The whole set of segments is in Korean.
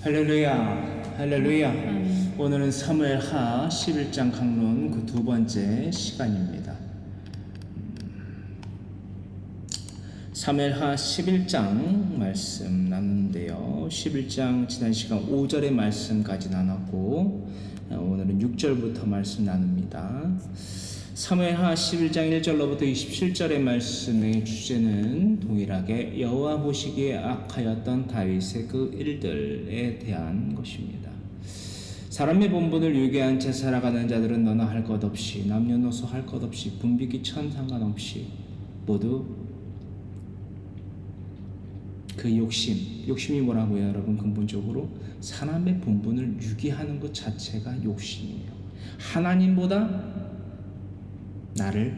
할렐루야, 할렐루야. 아멘. 오늘은 사무엘하 11장 강론 그 두 번째 시간입니다. 사무엘하 11장 말씀 나누는데요. 11장 지난 시간 5절의 말씀까지 나눴고 오늘은 6절부터 말씀 나눕니다. 사무엘하 11장 1절로부터 27절의 말씀의 주제는 동일하게 여호와 보시기에 악하였던 다윗의 그 일들에 대한 것입니다. 사람의 본분을 유괴한 채 살아가는 자들은 너나 할 것 없이 남녀노소 할 것 없이 분비기천 상관없이 모두 그 욕심이 뭐라고요, 여러분? 근본적으로 사람의 본분을 유기하는 것 자체가 욕심이에요. 하나님보다 나를,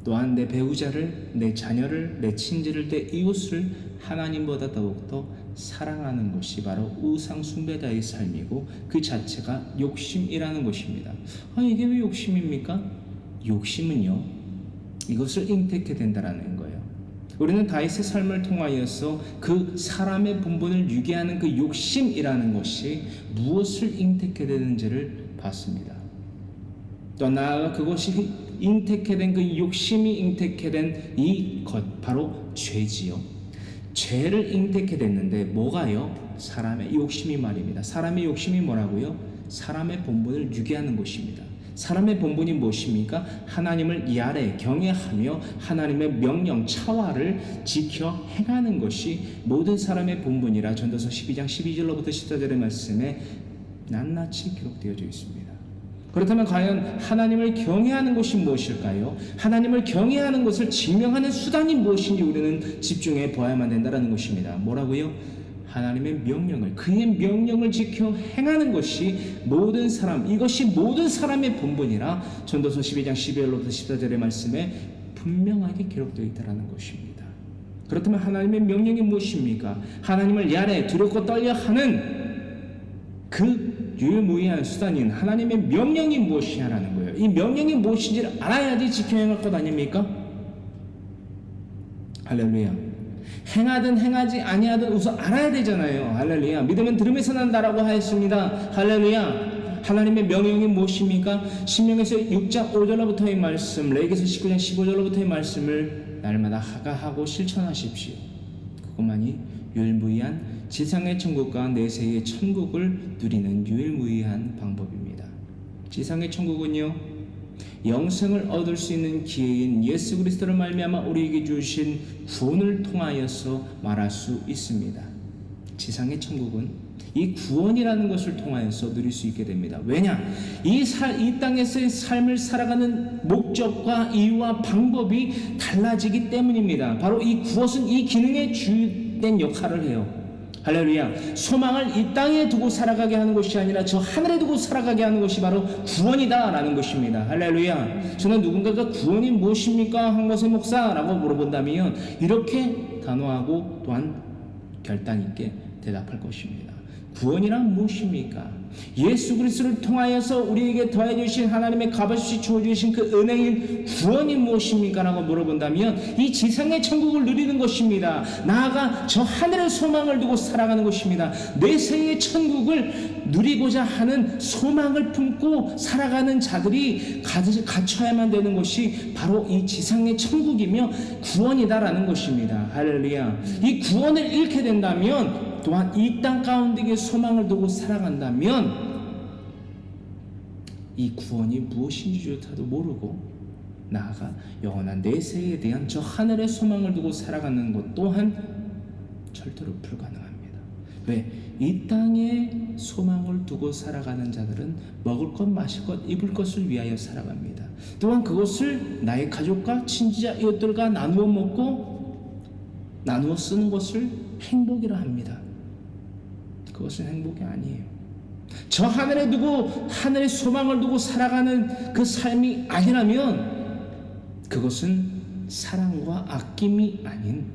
또한 내 배우자를, 내 자녀를, 내 친지를, 내 이웃을 하나님보다 더욱더 사랑하는 것이 바로 우상 숭배자의 삶이고 그 자체가 욕심이라는 것입니다. 이게 왜 욕심입니까? 욕심은요, 이것을 잉태케 된다라는 거예요. 우리는 다윗의 삶을 통하여서 그 사람의 본분을 유기하는 그 욕심이라는 것이 무엇을 잉태케 되는지를 봤습니다. 또 나아가 그것이 잉태케 된 그 욕심이 잉태케 된 이 것 바로 죄지요. 죄를 잉태케 됐는데 뭐가요? 사람의 욕심이 말입니다. 사람의 욕심이 뭐라고요? 사람의 본분을 유기하는 것입니다. 사람의 본분이 무엇입니까? 하나님을 이아래 경외하며 하나님의 명령 차와를 지켜 행하는 것이 모든 사람의 본분이라 전도서 12장 12절로부터 14절의 말씀에 낱낱이 기록되어져 있습니다. 그렇다면 과연 하나님을 경외하는 것이 무엇일까요? 하나님을 경외하는 것을 증명하는 수단이 무엇인지 우리는 집중해 보아야만 된다는 것입니다. 뭐라고요? 하나님의 명령을, 그의 명령을 지켜 행하는 것이 모든 사람, 이것이 모든 사람의 본분이라 전도서 12장 12절로부터 14절의 말씀에 분명하게 기록되어 있다는 것입니다. 그렇다면 하나님의 명령이 무엇입니까? 하나님을 야래 두렵고 떨려하는 그 유일무이한 수단인 하나님의 명령이 무엇이냐라는 거예요. 이 명령이 무엇인지를 알아야지 지켜 행할 것 아닙니까? 할렐루야. 행하든 행하지 아니하든 우선 알아야 되잖아요. 할렐루야. 믿음은 들음에서 난다라고 하였습니다. 할렐루야. 하나님의 명령이 무엇입니까? 신명에서 6장 5절로부터의 말씀, 레위기서 19장 15절로부터의 말씀을 날마다 하가하고 실천하십시오. 그것만이 유일무이한 지상의 천국과 내세의 천국을 누리는 유일무이한 방법입니다. 지상의 천국은요, 영생을 얻을 수 있는 기회인 예수 그리스도를 말미암아 우리에게 주신 구원을 통하여서 말할 수 있습니다. 지상의 천국은 이 구원이라는 것을 통하여서 누릴 수 있게 됩니다. 왜냐? 이 땅에서의 삶을 살아가는 목적과 이유와 방법이 달라지기 때문입니다. 바로 이 구원은 이 기능에 주된 역할을 해요. 할렐루야. 소망을 이 땅에 두고 살아가게 하는 것이 아니라 저 하늘에 두고 살아가게 하는 것이 바로 구원이다 라는 것입니다. 할렐루야. 저는 누군가가 구원이 무엇입니까? 황모세 목사라고 물어본다면 이렇게 단호하고 또한 결단 있게 대답할 것입니다. 구원이란 무엇입니까? 예수 그리스도를 통하여서 우리에게 더해 주신 하나님의 값없이 주어 주신 그 은혜인 구원이 무엇입니까? 라고 물어본다면 이 지상의 천국을 누리는 것입니다. 나아가 저 하늘의 소망을 두고 살아가는 것입니다. 내세의 천국을 누리고자 하는 소망을 품고 살아가는 자들이 갖춰야만 되는 것이 바로 이 지상의 천국이며 구원이다라는 것입니다. 할렐루야. 이 구원을 잃게 된다면 또한 이 땅 가운데에 소망을 두고 살아간다면 이 구원이 무엇인지조차도 모르고 나아가 영원한 내세에 대한 저 하늘의 소망을 두고 살아가는 것 또한 절대로 불가능합니다. 왜? 이 땅에 소망을 두고 살아가는 자들은 먹을 것, 마실 것, 입을 것을 위하여 살아갑니다. 또한 그것을 나의 가족과 친지자, 이웃들과 나누어 먹고 나누어 쓰는 것을 행복이라 합니다. 그것은 행복이 아니에요. 저 하늘에 두고 하늘의 소망을 두고 살아가는 그 삶이 아니라면 그것은 사랑과 아낌이 아닌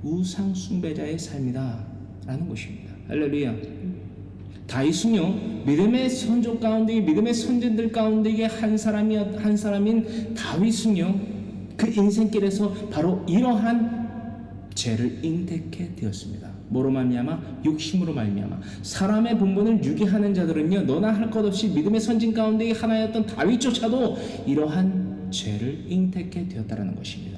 우상 숭배자의 삶이다 라는 것입니다. 할렐루야. 다윗은요, 믿음의 선조 가운데, 믿음의 선진들 가운데 한 사람인 다윗은요, 그 인생길에서 바로 이러한 죄를 잉태케 되었습니다. 뭐로 말미암아? 욕심으로 말미암아. 사람의 본분을 유기하는 자들은요, 너나 할 것 없이 믿음의 선진 가운데의 하나였던 다윗조차도 이러한 죄를 잉태케 되었다라는 것입니다.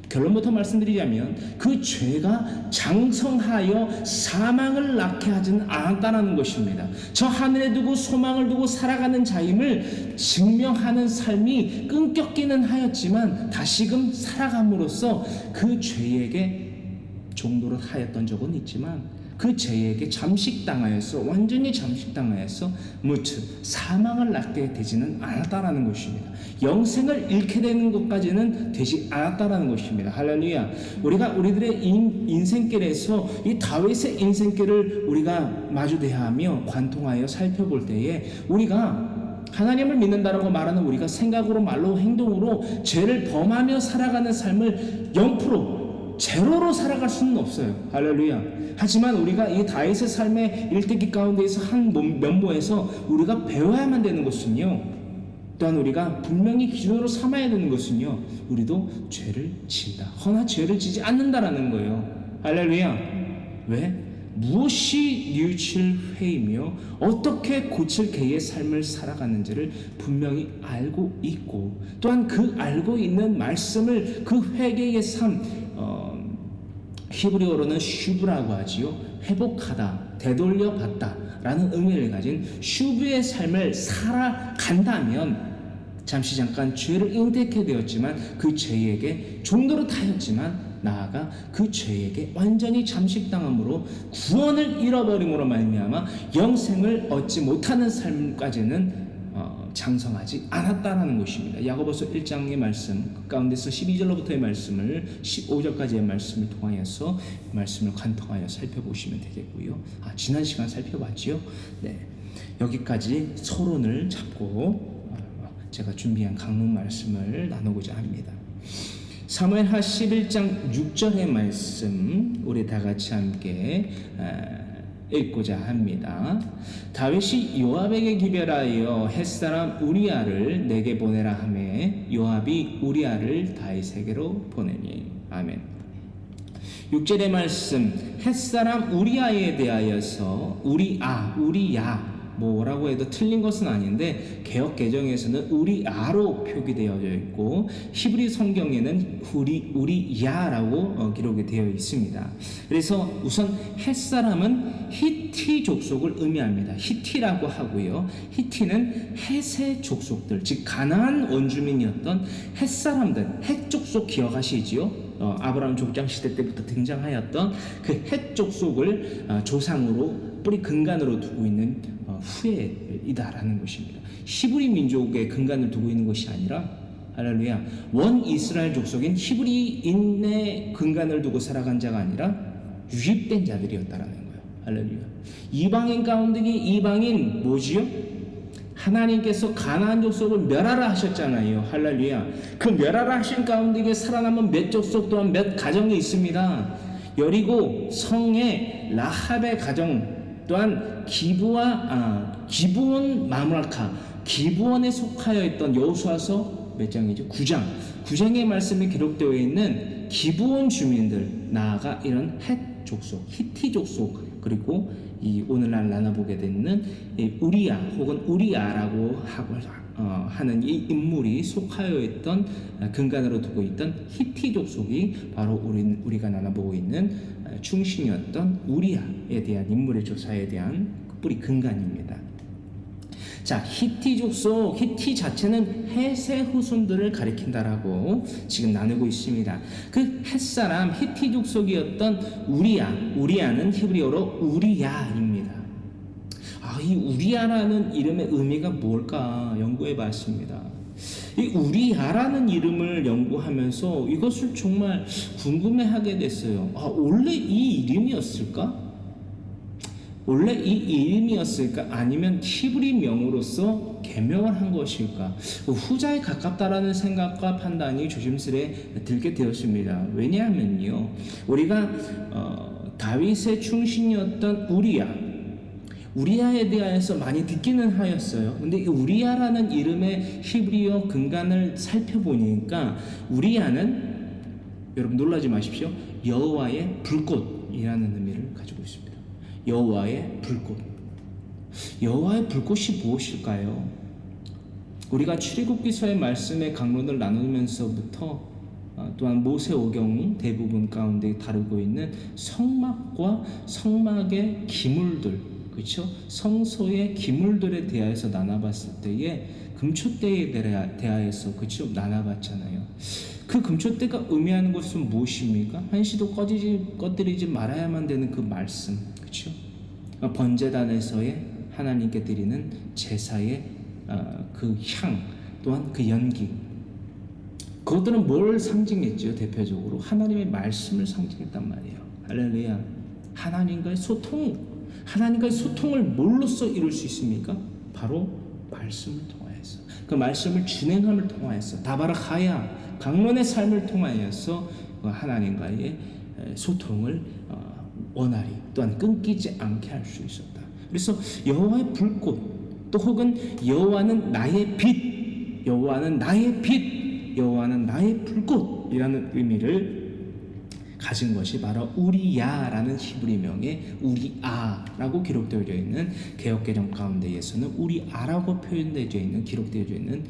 결론부터 말씀드리자면 그 죄가 장성하여 사망을 낳게 하지는 않았다는 것입니다. 저 하늘에 두고 소망을 두고 살아가는 자임을 증명하는 삶이 끊겼기는 하였지만 다시금 살아감으로써 그 죄에게 종도를 하였던 적은 있지만 그 죄에게 잠식당하여서 완전히 잠식당하여서 무트 사망을 낳게 되지는 않았다라는 것입니다. 영생을 잃게 되는 것까지는 되지 않았다라는 것입니다. 할렐루야. 우리가 우리들의 인생길에서 이 다윗의 인생길을 우리가 마주대하며 관통하여 살펴볼 때에 우리가 하나님을 믿는다라고 말하는 우리가 생각으로 말로 행동으로 죄를 범하며 살아가는 삶을 0% 제로로 살아갈 수는 없어요. 할렐루야. 하지만 우리가 이 다윗의 삶의 일대기 가운데에서 한 면모에서 우리가 배워야만 되는 것은요, 또한 우리가 분명히 기준으로 삼아야 되는 것은요, 우리도 죄를 진다. 허나 죄를 지지 않는다라는 거예요. 할렐루야. 왜? 무엇이 뉘우칠 회이며 어떻게 고칠 개의 삶을 살아가는지를 분명히 알고 있고, 또한 그 알고 있는 말씀을 그 회개의 삶, 히브리어로는 슈브라고 하지요. 회복하다, 되돌려받다 라는 의미를 가진 슈브의 삶을 살아간다면 잠시 잠깐 죄를 잉태케 되었지만 그 죄에게 종도로 타였지만 나아가 그 죄에게 완전히 잠식당함으로 구원을 잃어버림으로 말미암아 영생을 얻지 못하는 삶까지는 장성하지 않았다라는 것입니다. 야고보서 1장의 말씀 가운데서 12절로부터의 말씀을 15절까지의 말씀을 통하여서 말씀을 관통하여 살펴보시면 되겠고요. 지난 시간 살펴봤지요. 네, 여기까지 서론을 잡고 제가 준비한 강론 말씀을 나누고자 합니다. 사무엘하 11장 6절의 말씀 우리 다 같이 함께 읽고자 합니다. 다윗이 요압에게 기별하여 햇사람 우리아를 내게 보내라 하매 요압이 우리아를 다윗에게로 보내니. 아멘. 6절의 말씀, 햇사람 우리아에 대하여서 우리야 뭐라고 해도 틀린 것은 아닌데 개역 개정에서는 우리아로 표기되어져 있고 히브리 성경에는 우리야라고 기록이 되어 있습니다. 그래서 우선 햇사람은 히티 족속을 의미합니다. 히티라고 하고요. 히티는 헷의 족속들, 즉 가나안 원주민이었던 햇사람들, 헷 족속 기억하시지요? 아브라함 족장 시대 때부터 등장하였던 그 헷 족속을 조상으로 뿌리 근간으로 두고 있는 후예이다라는 것입니다. 히브리 민족의 근간을 두고 있는 것이 아니라 할렐루야, 원 이스라엘 족속인 히브리인의 근간을 두고 살아간 자가 아니라 유입된 자들이었다라는 거예요. 할렐루야. 이방인 가운데 이방인 뭐지요? 하나님께서 가나안 족속을 멸하라 하셨잖아요. 할렐루야. 그 멸하라 하신 가운데 살아남은 몇 족속 또한 몇 가정이 있습니다. 여리고 성의 라합의 가정 또한 기브온 마므라카, 기브온에 속하여 있던 여호수아서 몇 장이죠? 9장. 9장의 말씀이 기록되어 있는 기브온 주민들, 나아가 이런 헷 족속, 히티 족속, 그리고 이 오늘날 나눠보게 되는 우리야 혹은 우리아라고 하는 이 인물이 속하여 있던 근간으로 두고 있던 히티 족속이 바로 우리가 나눠보고 있는 충신이었던 우리아에 대한 인물의 조사에 대한 뿌리 근간입니다. 자, 히티 족속, 히티 자체는 헷의 후손들을 가리킨다라고 지금 나누고 있습니다. 그 헷사람, 히티 족속이었던 우리아는 히브리어로 우리야입니다. 이 우리아라는 이름의 의미가 뭘까 연구해 봤습니다. 이 우리아라는 이름을 연구하면서 이것을 정말 궁금해하게 됐어요. 원래 이 이름이었을까? 원래 이 이름이었을까? 아니면 히브리 명으로서 개명을 한 것일까? 후자에 가깝다라는 생각과 판단이 조심스레 들게 되었습니다. 왜냐하면요, 우리가 다윗의 충신이었던 우리아에 대해서 많이 듣기는 하였어요. 근데 이 우리아라는 이름의 히브리어 근간을 살펴보니까 우리아는, 여러분 놀라지 마십시오, 여호와의 불꽃이라는 의미를 가지고 있습니다. 여호와의 불꽃. 여호와의 불꽃이 무엇일까요? 우리가 출애굽기서의 말씀의 강론을 나누면서부터 또한 모세오경 대부분 가운데 다루고 있는 성막과 성막의 기물들, 그렇죠? 성소의 기물들에 대하여서 나눠봤을 때에 금초대에 대하여서 그렇죠? 나눠봤잖아요. 그 금초대가 의미하는 것은 무엇입니까? 한시도 꺼뜨리지 말아야만 되는 그 말씀, 그렇죠? 번제단에서의 하나님께 드리는 제사의 그 향, 또한 그 연기, 그것들은 뭘 상징했죠? 대표적으로 하나님의 말씀을 상징했단 말이에요. 할렐루야. 하나님과의 소통을 뭘로써 이룰 수 있습니까? 바로 말씀을 통하여서, 그 말씀을 진행함을 통하여서, 다바라하야 강론의 삶을 통하여서 하나님과의 소통을 원활히 또한 끊기지 않게 할 수 있었다. 그래서 여호와의 불꽃, 또 혹은 여호와는 나의 빛, 여호와는 나의 빛, 여호와는 나의 불꽃이라는 의미를 가진 것이 바로 우리야라는 히브리명의 우리아라고 기록되어져 있는 개역개정 가운데에서는 우리아라고 표현되어져 있는, 기록되어져 있는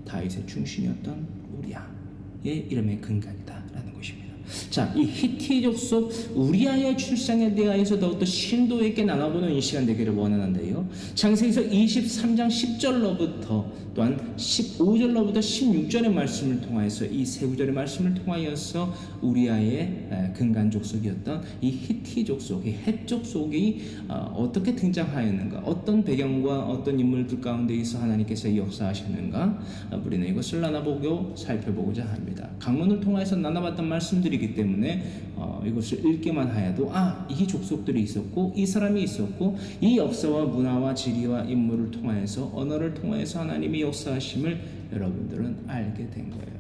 다윗의 중심이었던 우리아의 이름의 근간이다라는 것입니다. 자, 이 히티 족속 우리아의 출생에 대하여서 더욱더 심도 있게 나눠보는 이 시간 되기를 원하는데요. 창세기서 23장 10절로부터 또한 15절로부터 16절의 말씀을 통하여서, 이 세 구절의 말씀을 통하여서 우리아의 근간 족속이었던 이 히티 족속, 이 헷 족속이 어떻게 등장하였는가, 어떤 배경과 어떤 인물들 가운데에서 하나님께서 역사하셨는가, 우리는 이것을 나눠보고 살펴보고자 합니다. 강론을 통하여서 나눠봤던 말씀들이 기 때문에 이것을 읽기만 하여도 이 족속들이 있었고, 이 사람이 있었고, 이 역사와 문화와 지리와 인물을 통하여서, 언어를 통하여서 하나님이 역사하심을 여러분들은 알게 된 거예요.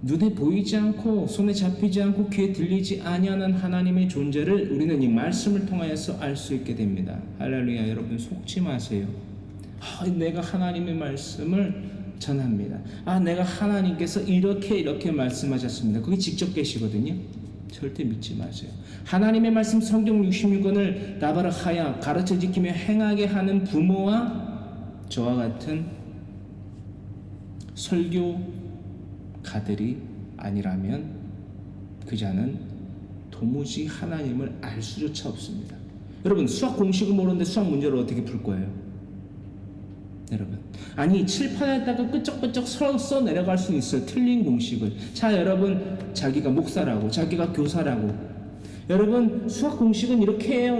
눈에 보이지 않고 손에 잡히지 않고 귀에 들리지 아니하는 하나님의 존재를 우리는 이 말씀을 통하여서 알 수 있게 됩니다. 할렐루야. 여러분 속지 마세요. 내가 하나님의 말씀을 전합니다. 내가 하나님께서 이렇게 말씀하셨습니다. 그게 직접 계시거든요. 절대 믿지 마세요. 하나님의 말씀 성경 66권을 나바라하야 가르쳐 지키며 행하게 하는 부모와 저와 같은 설교가들이 아니라면 그 자는 도무지 하나님을 알 수조차 없습니다. 여러분, 수학 공식을 모르는데 수학 문제를 어떻게 풀 거예요? 여러분, 칠판에다가 끄적끄적 써 내려갈 수 있어요. 틀린 공식을. 자, 여러분, 자기가 목사라고, 자기가 교사라고, 여러분 수학 공식은 이렇게 해요.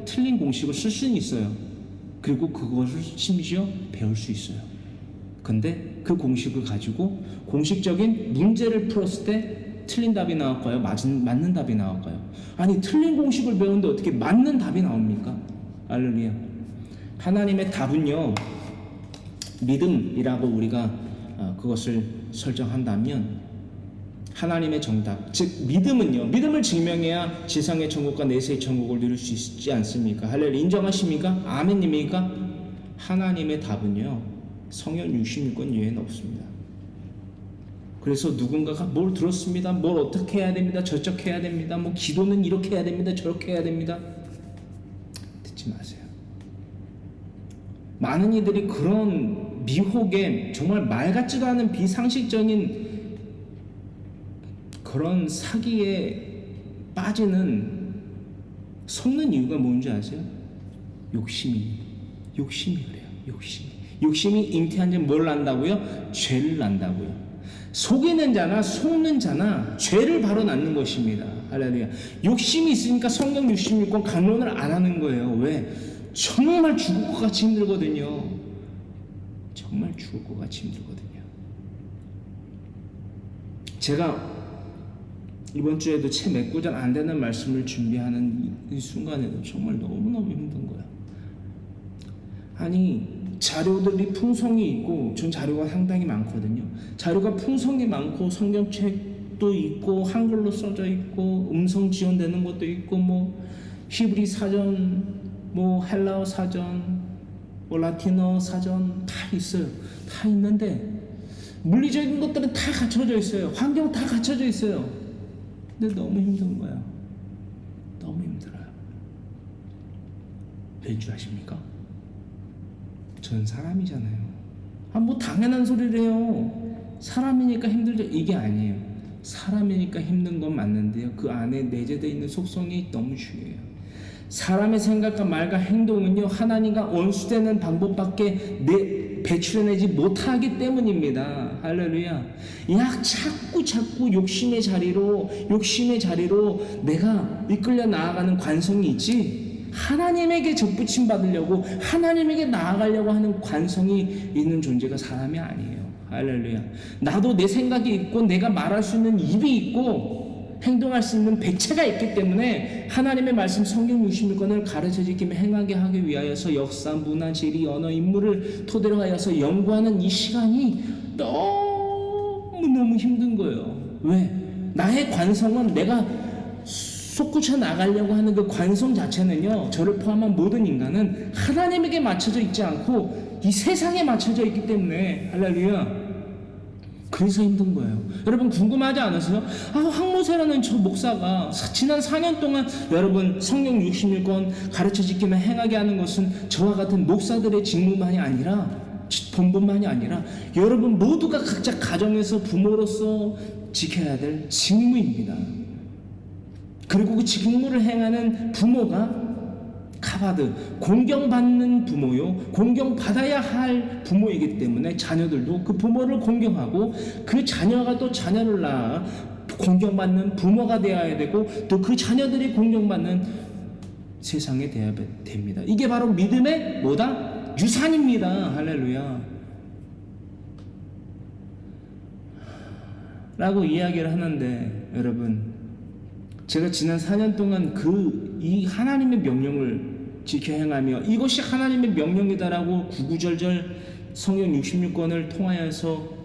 틀린 공식을 쓸 수는 있어요. 그리고 그것을 심지어 배울 수 있어요. 근데 그 공식을 가지고 공식적인 문제를 풀었을 때 틀린 답이 나올까요? 맞는 답이 나올까요? 틀린 공식을 배우는데 어떻게 맞는 답이 나옵니까? 할렐루야. 하나님의 답은요, 믿음이라고 우리가 그것을 설정한다면, 하나님의 정답, 즉 믿음은요, 믿음을 증명해야 지상의 천국과 내세의 천국을 누릴 수 있지 않습니까? 할렐루야. 인정하십니까? 아멘입니까? 하나님의 답은요, 성경 66권 외에는 없습니다. 그래서 누군가가 뭘 들었습니다, 뭘 어떻게 해야 됩니다, 저쪽 해야 됩니다, 기도는 이렇게 해야 됩니다, 저렇게 해야 됩니다, 듣지 마세요. 많은 이들이 그런 미혹에, 정말 말 같지도 않은 비상식적인 그런 사기에 속는 이유가 뭔지 아세요? 욕심이 그래요. 욕심이 잉태한 지 뭘 난다고요? 죄를 난다고요. 속이는 자나 속는 자나 죄를 바로 낳는 것입니다. 할렐루야. 욕심이 있으니까 성경 66권 강론을 안 하는 거예요. 왜? 정말 죽을 것 같이 힘들거든요. 제가 이번 주에도 채 몇 구절 안 되는 말씀을 준비하는 이 순간에도 정말 너무너무 힘든 거야. 자료들이 풍성이 있고, 전 자료가 상당히 많거든요. 자료가 풍성이 많고, 성경책도 있고, 한글로 써져 있고, 음성 지원되는 것도 있고, 히브리 사전, 헬라어 사전, 라틴어 사전 다 있어요. 다 있는데 물리적인 것들은 다 갖춰져 있어요. 환경 다 갖춰져 있어요. 근데 너무 힘든 거야. 너무 힘들어요. 될 줄 아십니까? 전 사람이잖아요. 뭐 당연한 소리를 해요. 사람이니까 힘들죠. 이게 아니에요. 사람이니까 힘든 건 맞는데요. 그 안에 내재되어 있는 속성이 너무 중요해요. 사람의 생각과 말과 행동은요, 하나님과 원수되는 방법밖에 배출해내지 못하기 때문입니다. 할렐루야. 자꾸 욕심의 자리로 내가 이끌려 나아가는 관성이 있지, 하나님에게 접붙임 받으려고, 하나님에게 나아가려고 하는 관성이 있는 존재가 사람이 아니에요. 할렐루야. 나도 내 생각이 있고 내가 말할 수 있는 입이 있고 행동할 수 있는 백체가 있기 때문에 하나님의 말씀 성경 61권을 가르쳐 지키며 행하게 하기 위하여서 역사, 문화, 지리, 언어, 인물을 토대로 하여서 연구하는 이 시간이 너무너무 힘든 거예요. 왜? 나의 관성은 내가 솟구쳐 나가려고 하는 그 관성 자체는요, 저를 포함한 모든 인간은 하나님에게 맞춰져 있지 않고 이 세상에 맞춰져 있기 때문에, 할렐루야, 그래서 힘든 거예요. 여러분 궁금하지 않으세요? 황모세라는 저 목사가 지난 4년 동안 여러분 성경 61권 가르쳐 지키며 행하게 하는 것은 저와 같은 목사들의 직무만이 아니라, 본분만이 아니라 여러분 모두가 각자 가정에서 부모로서 지켜야 될 직무입니다. 그리고 그 직무를 행하는 부모가 카바드, 공경받는 부모요, 공경받아야 할 부모이기 때문에 자녀들도 그 부모를 공경하고 그 자녀가 또 자녀를 낳아 공경받는 부모가 되어야 되고 또 그 자녀들이 공경받는 세상에 되어야 됩니다. 이게 바로 믿음의 뭐다? 유산입니다. 할렐루야. 라고 이야기를 하는데, 여러분 제가 지난 4년 동안 이 하나님의 명령을 지켜 행하며 이것이 하나님의 명령이다라고 구구절절 성경 66권을 통하여서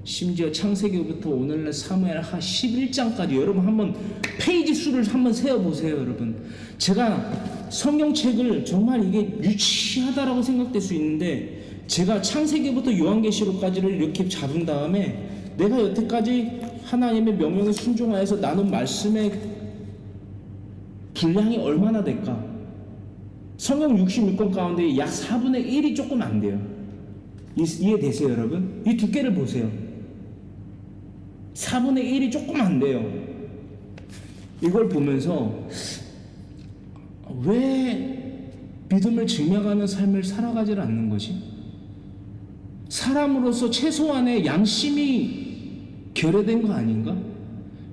심지어 창세기부터 오늘날 사무엘하 11장까지 여러분 한번 페이지 수를 한번 세어보세요. 여러분 제가 성경책을 정말 이게 유치하다라고 생각될 수 있는데, 제가 창세기부터 요한계시록까지를 이렇게 잡은 다음에 내가 여태까지 하나님의 명령에 순종하여서 나눈 말씀의 분량이 얼마나 될까? 성경 66권 가운데 약 4분의 1이 조금 안 돼요. 이해되세요, 여러분? 이 두께를 보세요. 4분의 1이 조금 안 돼요. 이걸 보면서 왜 믿음을 증명하는 삶을 살아가지 않는 것이? 사람으로서 최소한의 양심이 결여된 거 아닌가?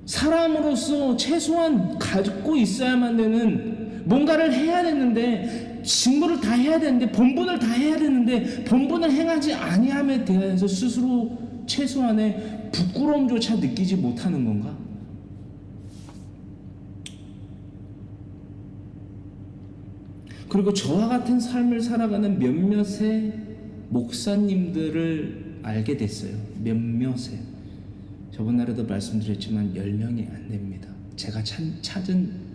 사람으로서 최소한 가지고 있어야만 되는 뭔가를 해야 되는데, 직무를 다 해야 되는데, 본분을 다 해야 되는데 본분을 행하지 아니함에 대해서 스스로 최소한의 부끄러움조차 느끼지 못하는 건가? 그리고 저와 같은 삶을 살아가는 몇몇의 목사님들을 알게 됐어요. 몇몇의. 저번날에도 말씀드렸지만 10명이 안 됩니다. 제가 찾은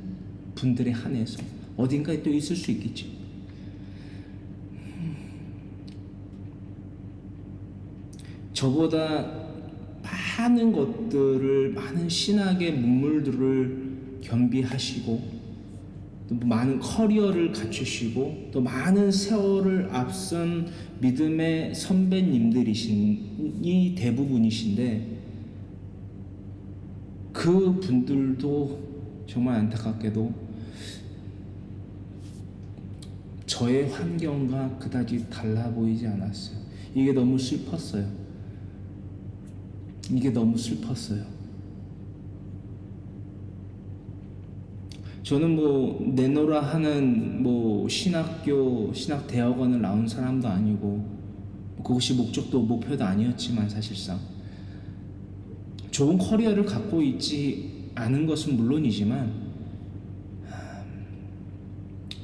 분들에 한해서 어딘가에 또 있을 수 있겠지. 저보다 많은 것들을, 많은 신학의 문물들을 겸비하시고 또 많은 커리어를 갖추시고 또 많은 세월을 앞선 믿음의 선배님들이신이 대부분이신데, 그 분들도 정말 안타깝게도 저의 환경과 그다지 달라 보이지 않았어요. 이게 너무 슬펐어요. 저는 내노라 하는 신학대학원을 나온 사람도 아니고 그것이 목적도 목표도 아니었지만, 사실상 좋은 커리어를 갖고 있지 않은 것은 물론이지만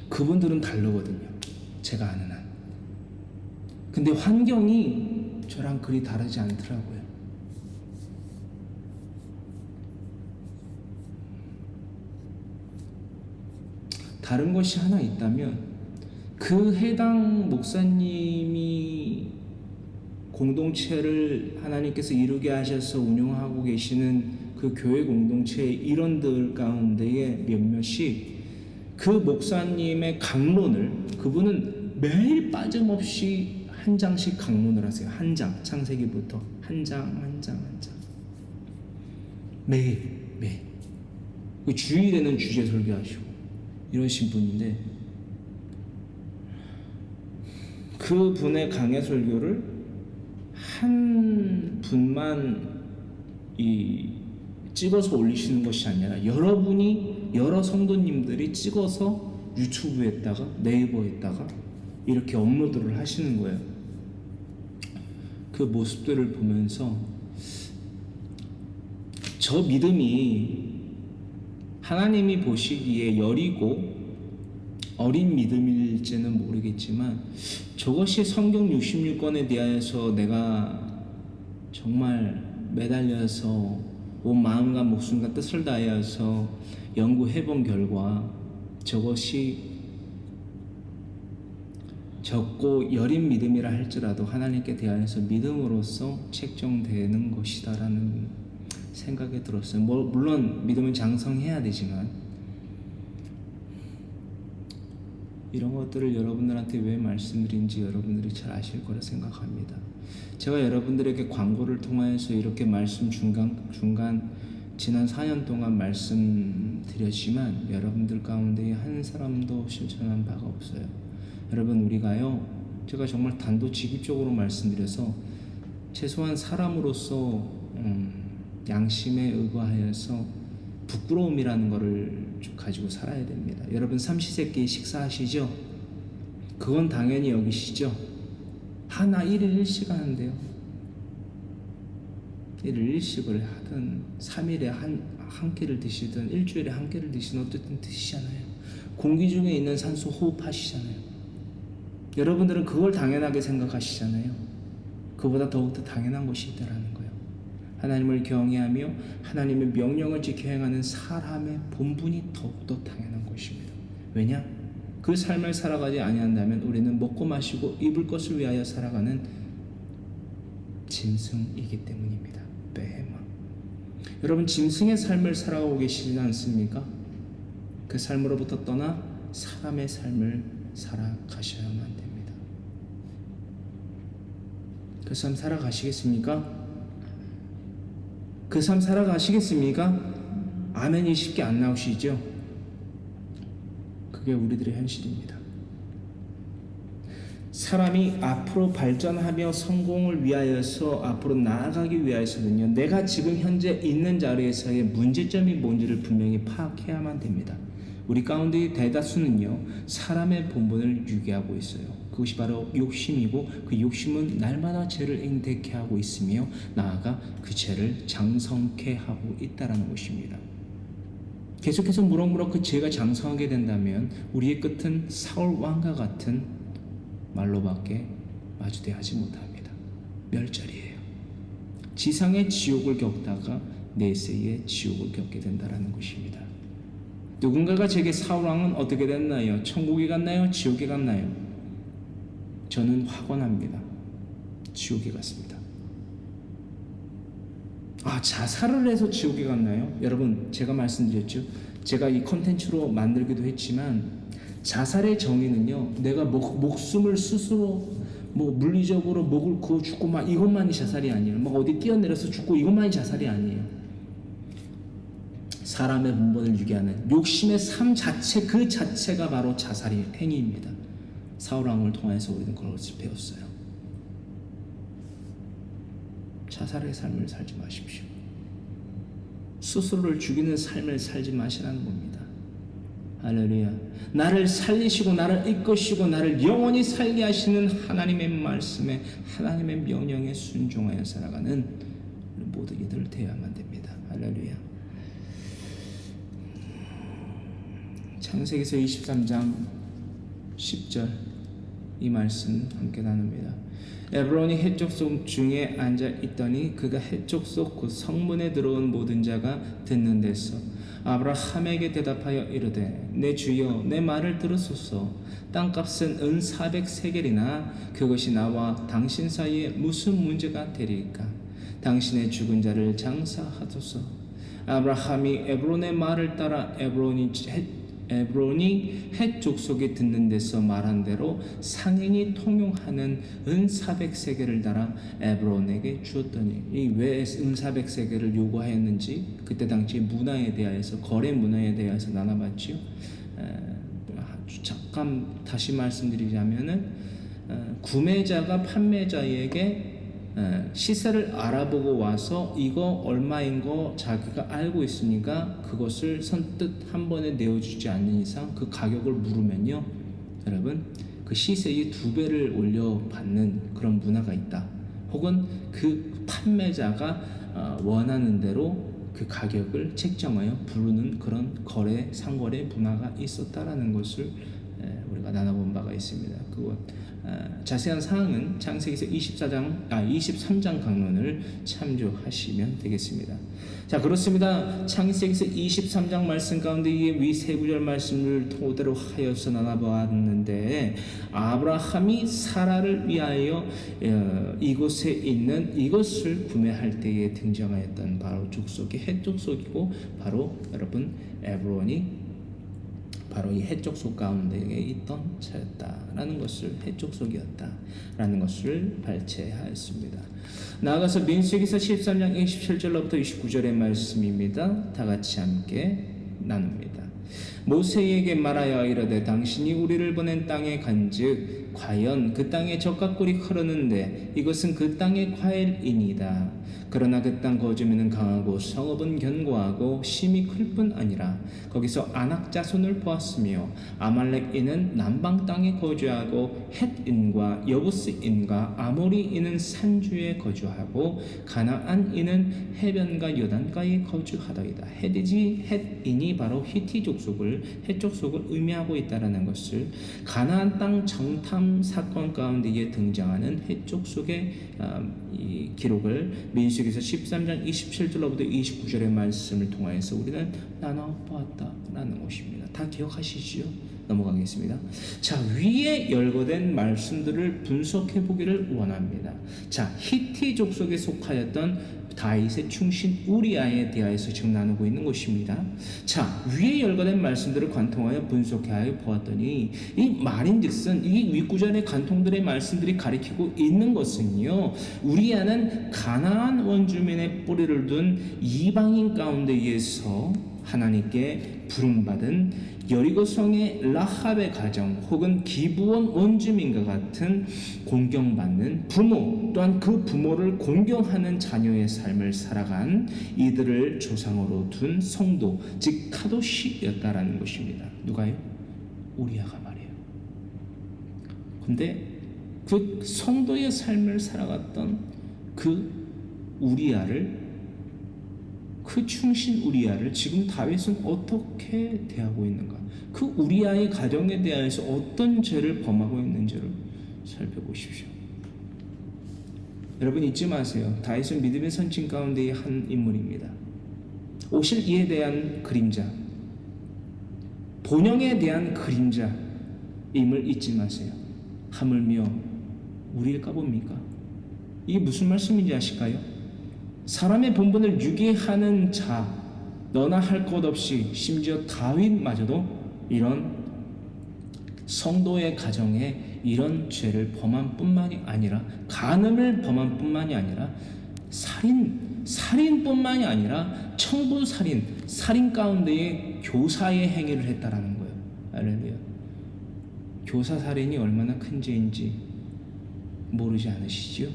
그분들은 다르거든요. 제가 아는 한. 근데 환경이 저랑 그리 다르지 않더라고요. 다른 것이 하나 있다면 그 해당 목사님이 공동체를 하나님께서 이루게 하셔서 운영하고 계시는 그 교회 공동체의 일원들 가운데에 몇몇이 그 목사님의 강론을, 그분은 매일 빠짐없이 한 장씩 강론을 하세요. 한 장, 창세기부터 한 장. 매일. 그 주일에는 주제 설교하시고 이러신 분인데, 그 분의 강해 설교를 한 분만 찍어서 올리시는 것이 아니라 여러 성도님들이 찍어서 유튜브에다가 네이버에다가 이렇게 업로드를 하시는 거예요. 그 모습들을 보면서 저 믿음이 하나님이 보시기에 여리고 어린 믿음일지는 모르겠지만, 저것이 성경 66권에 대하여서 내가 정말 매달려서 온 마음과 목숨과 뜻을 다하여서 연구해본 결과 저것이 적고 여린 믿음이라 할지라도 하나님께 대하여서 믿음으로서 책정되는 것이다라는 생각이 들었어요. 물론 믿음은 장성해야 되지만, 이런 것들을 여러분들한테 왜 말씀드린지 여러분들이 잘 아실 거라 생각합니다. 제가 여러분들에게 광고를 통하여서 이렇게 말씀 중간 지난 4년 동안 말씀드렸지만 여러분들 가운데 한 사람도 실천한 바가 없어요. 여러분, 우리가요, 제가 정말 단도직입적으로 말씀드려서 최소한 사람으로서 양심에 의거하여서 부끄러움이라는 것을 가지고 살아야 됩니다. 여러분, 삼시세끼 식사하시죠? 그건 당연히 여기시죠? 나 1일 1식 하는데요. 1일 1식을 하든 3일에 한 끼를 드시든 일주일에 한 끼를 드시든 어쨌든 드시잖아요. 공기 중에 있는 산소 호흡하시잖아요. 여러분들은 그걸 당연하게 생각하시잖아요. 그보다 더욱더 당연한 것이 있다라는 거예요. 하나님을 경외하며 하나님의 명령을 지켜 행하는 사람의 본분이 더욱더 당연한 것입니다. 왜냐? 그 삶을 살아가지 아니한다면 우리는 먹고 마시고 입을 것을 위하여 살아가는 짐승이기 때문입니다. 베헤마. 여러분, 짐승의 삶을 살아가고 계시지 않습니까? 그 삶으로부터 떠나 사람의 삶을 살아가셔야만 됩니다. 그 삶 살아가시겠습니까? 그 삶 살아가시겠습니까? 아멘이 쉽게 안 나오시죠? 그게 우리들의 현실입니다. 사람이 앞으로 발전하며 성공을 위하여서 앞으로 나아가기 위하여서는요, 내가 지금 현재 있는 자리에서의 문제점이 뭔지를 분명히 파악해야만 됩니다. 우리 가운데 대다수는요, 사람의 본분을 유기하고 있어요. 그것이 바로 욕심이고, 그 욕심은 날마다 죄를 잉태케 하고 있으며 나아가 그 죄를 장성케 하고 있다는 것입니다. 계속해서 무럭무럭 그 죄가 장성하게 된다면 우리의 끝은 사울 왕과 같은 말로밖에 마주대하지 못합니다. 멸절이에요. 지상의 지옥을 겪다가 내세의 지옥을 겪게 된다는 것입니다. 누군가가 제게 사울 왕은 어떻게 됐나요? 천국에 갔나요? 지옥에 갔나요? 저는 확언합니다. 지옥에 갔습니다. 자살을 해서 지옥에 갔나요? 여러분, 제가 말씀드렸죠. 제가 이 컨텐츠로 만들기도 했지만 자살의 정의는요, 내가 목숨을 스스로 물리적으로 목을 그어 죽고 이것만이 자살이 아니에요. 어디 뛰어내려서 죽고 이것만이 자살이 아니에요. 사람의 본분을 유기하는 욕심의 삶 자체, 그 자체가 바로 자살의 행위입니다. 사울왕을 통해서 우리는 그것을 배웠어요. 자살의 삶을 살지 마십시오. 스스로를 죽이는 삶을 살지 마시라는 겁니다. 할렐루야. 나를 살리시고 나를 이끄시고 나를 영원히 살게 하시는 하나님의 말씀에, 하나님의 명령에 순종하여 살아가는 우리 모든 이들 되어야만 됩니다. 할렐루야. 창세기서 23장 10절 이 말씀 함께 나눕니다. 에브론이 해쪽 속 중에 앉아 있더니 그가 해쪽 속 그 성문에 들어온 모든 자가 듣는 데서 아브라함에게 대답하여 이르되, 내 주여, 내 말을 들으소서. 땅값은 은 400세겔이나 그것이 나와 당신 사이에 무슨 문제가 되리까? 당신의 죽은 자를 장사하소서. 아브라함이 에브론의 말을 따라 에브론이 헷 족속이 듣는 데서 말한 대로 상인이 통용하는 은 400세겔을 달아 에브론에게 주었더니, 이 왜 은 400세겔을 요구하였는지 그때 당시 문화에 대하여서, 거래 문화에 대해서 나눠봤지요. 잠깐 다시 말씀드리자면은 구매자가 판매자에게 시세를 알아보고 와서 이거 얼마인 거 자기가 알고 있으니까 그것을 선뜻 한 번에 내어주지 않는 이상 그 가격을 물으면요, 여러분, 그 시세의 2배를 올려받는 그런 문화가 있다. 혹은 그 판매자가 원하는 대로 그 가격을 책정하여 부르는 그런 상거래 문화가 있었다라는 것을 우리가 나눠본 바가 있습니다. 그것 자세한 사항은 창세기서 23장 강론을 참조하시면 되겠습니다. 자, 그렇습니다. 창세기서 23장 말씀 가운데 위 세 구절 말씀을 토대로 하여서 나눠보았는데, 아브라함이 사라를 위하여 이곳에 있는 이것을 구매할 때에 등장하였던 바로 족속이 헷 족속이고, 바로 여러분 에브론이 바로 이 헷족속 가운데에 있던 자였다라는 것을, 헷족속이었다라는 것을 발췌하였습니다. 나아가서 민수기서 13장 27절로부터 29절의 말씀입니다. 다 같이 함께 나눕니다. 모세에게 말하여 이르되 당신이 우리를 보낸 땅에 간즉 과연 그 땅에 젖과 꿀이 흐르는데 이것은 그 땅의 과일이니이다. 그러나 그 땅 거주민은 강하고 성읍은 견고하고 심이 클 뿐 아니라 거기서 아낙 자손을 보았으며 아말렉인은 남방 땅에 거주하고 헷인과 여부스인과 아모리인은 산주에 거주하고 가나안인은 해변과 요단가에 거주하더이다. 헷인이 바로 히티 족속을, 헷 족속을 의미하고 있다라는 것을, 가나안 땅 정탐 사건 가운데에 등장하는 헷 족속의 이 기록을 민수기서 13장 27절로부터 29절의 말씀을 통하여서 우리는 나눠보았다라는 것입니다. 다 기억하시지요? 넘어가겠습니다. 자, 위에 열거된 말씀들을 분석해 보기를 원합니다. 자, 히티 족속에 속하였던 다윗의 충신 우리아에 대하여서 지금 나누고 있는 것입니다. 자, 위에 열거된 말씀들을 관통하여 분석하여 보았더니 이 말인즉슨 이 윗구절의 관통들의 말씀들이 가리키고 있는 것은요, 우리아는 가나안 원주민의 뿌리를 둔 이방인 가운데에서 하나님께 부름받은 여리고성의 라합의 가정 혹은 기브온 원주민과 같은 공경받는 부모, 또한 그 부모를 공경하는 자녀의 삶을 살아간 이들을 조상으로 둔 성도, 즉 카도시였다라는 것입니다. 누가요? 우리아가 말이에요. 근데 그 성도의 삶을 살아갔던 그 우리아를, 그 충신 우리아를 지금 다윗은 어떻게 대하고 있는가? 그 우리아의 가정에 대해서 어떤 죄를 범하고 있는지를 살펴보십시오. 여러분 잊지 마세요. 다윗은 믿음의 선진 가운데의 한 인물입니다. 오실 이에 대한 그림자, 본영에 대한 그림자임을 잊지 마세요. 하물며 우리일까 봅니까? 이게 무슨 말씀인지 아실까요? 사람의 본분을 유기하는 자, 너나 할 것 없이 심지어 다윗마저도 이런 성도의 가정에 이런 죄를 범한 뿐만이 아니라, 간음을 범한 뿐만이 아니라 살인뿐만이 아니라 살인 가운데에 교사의 행위를 했다라는 거예요. 할렐루야. 교사 살인이 얼마나 큰 죄인지 모르지 않으시지요?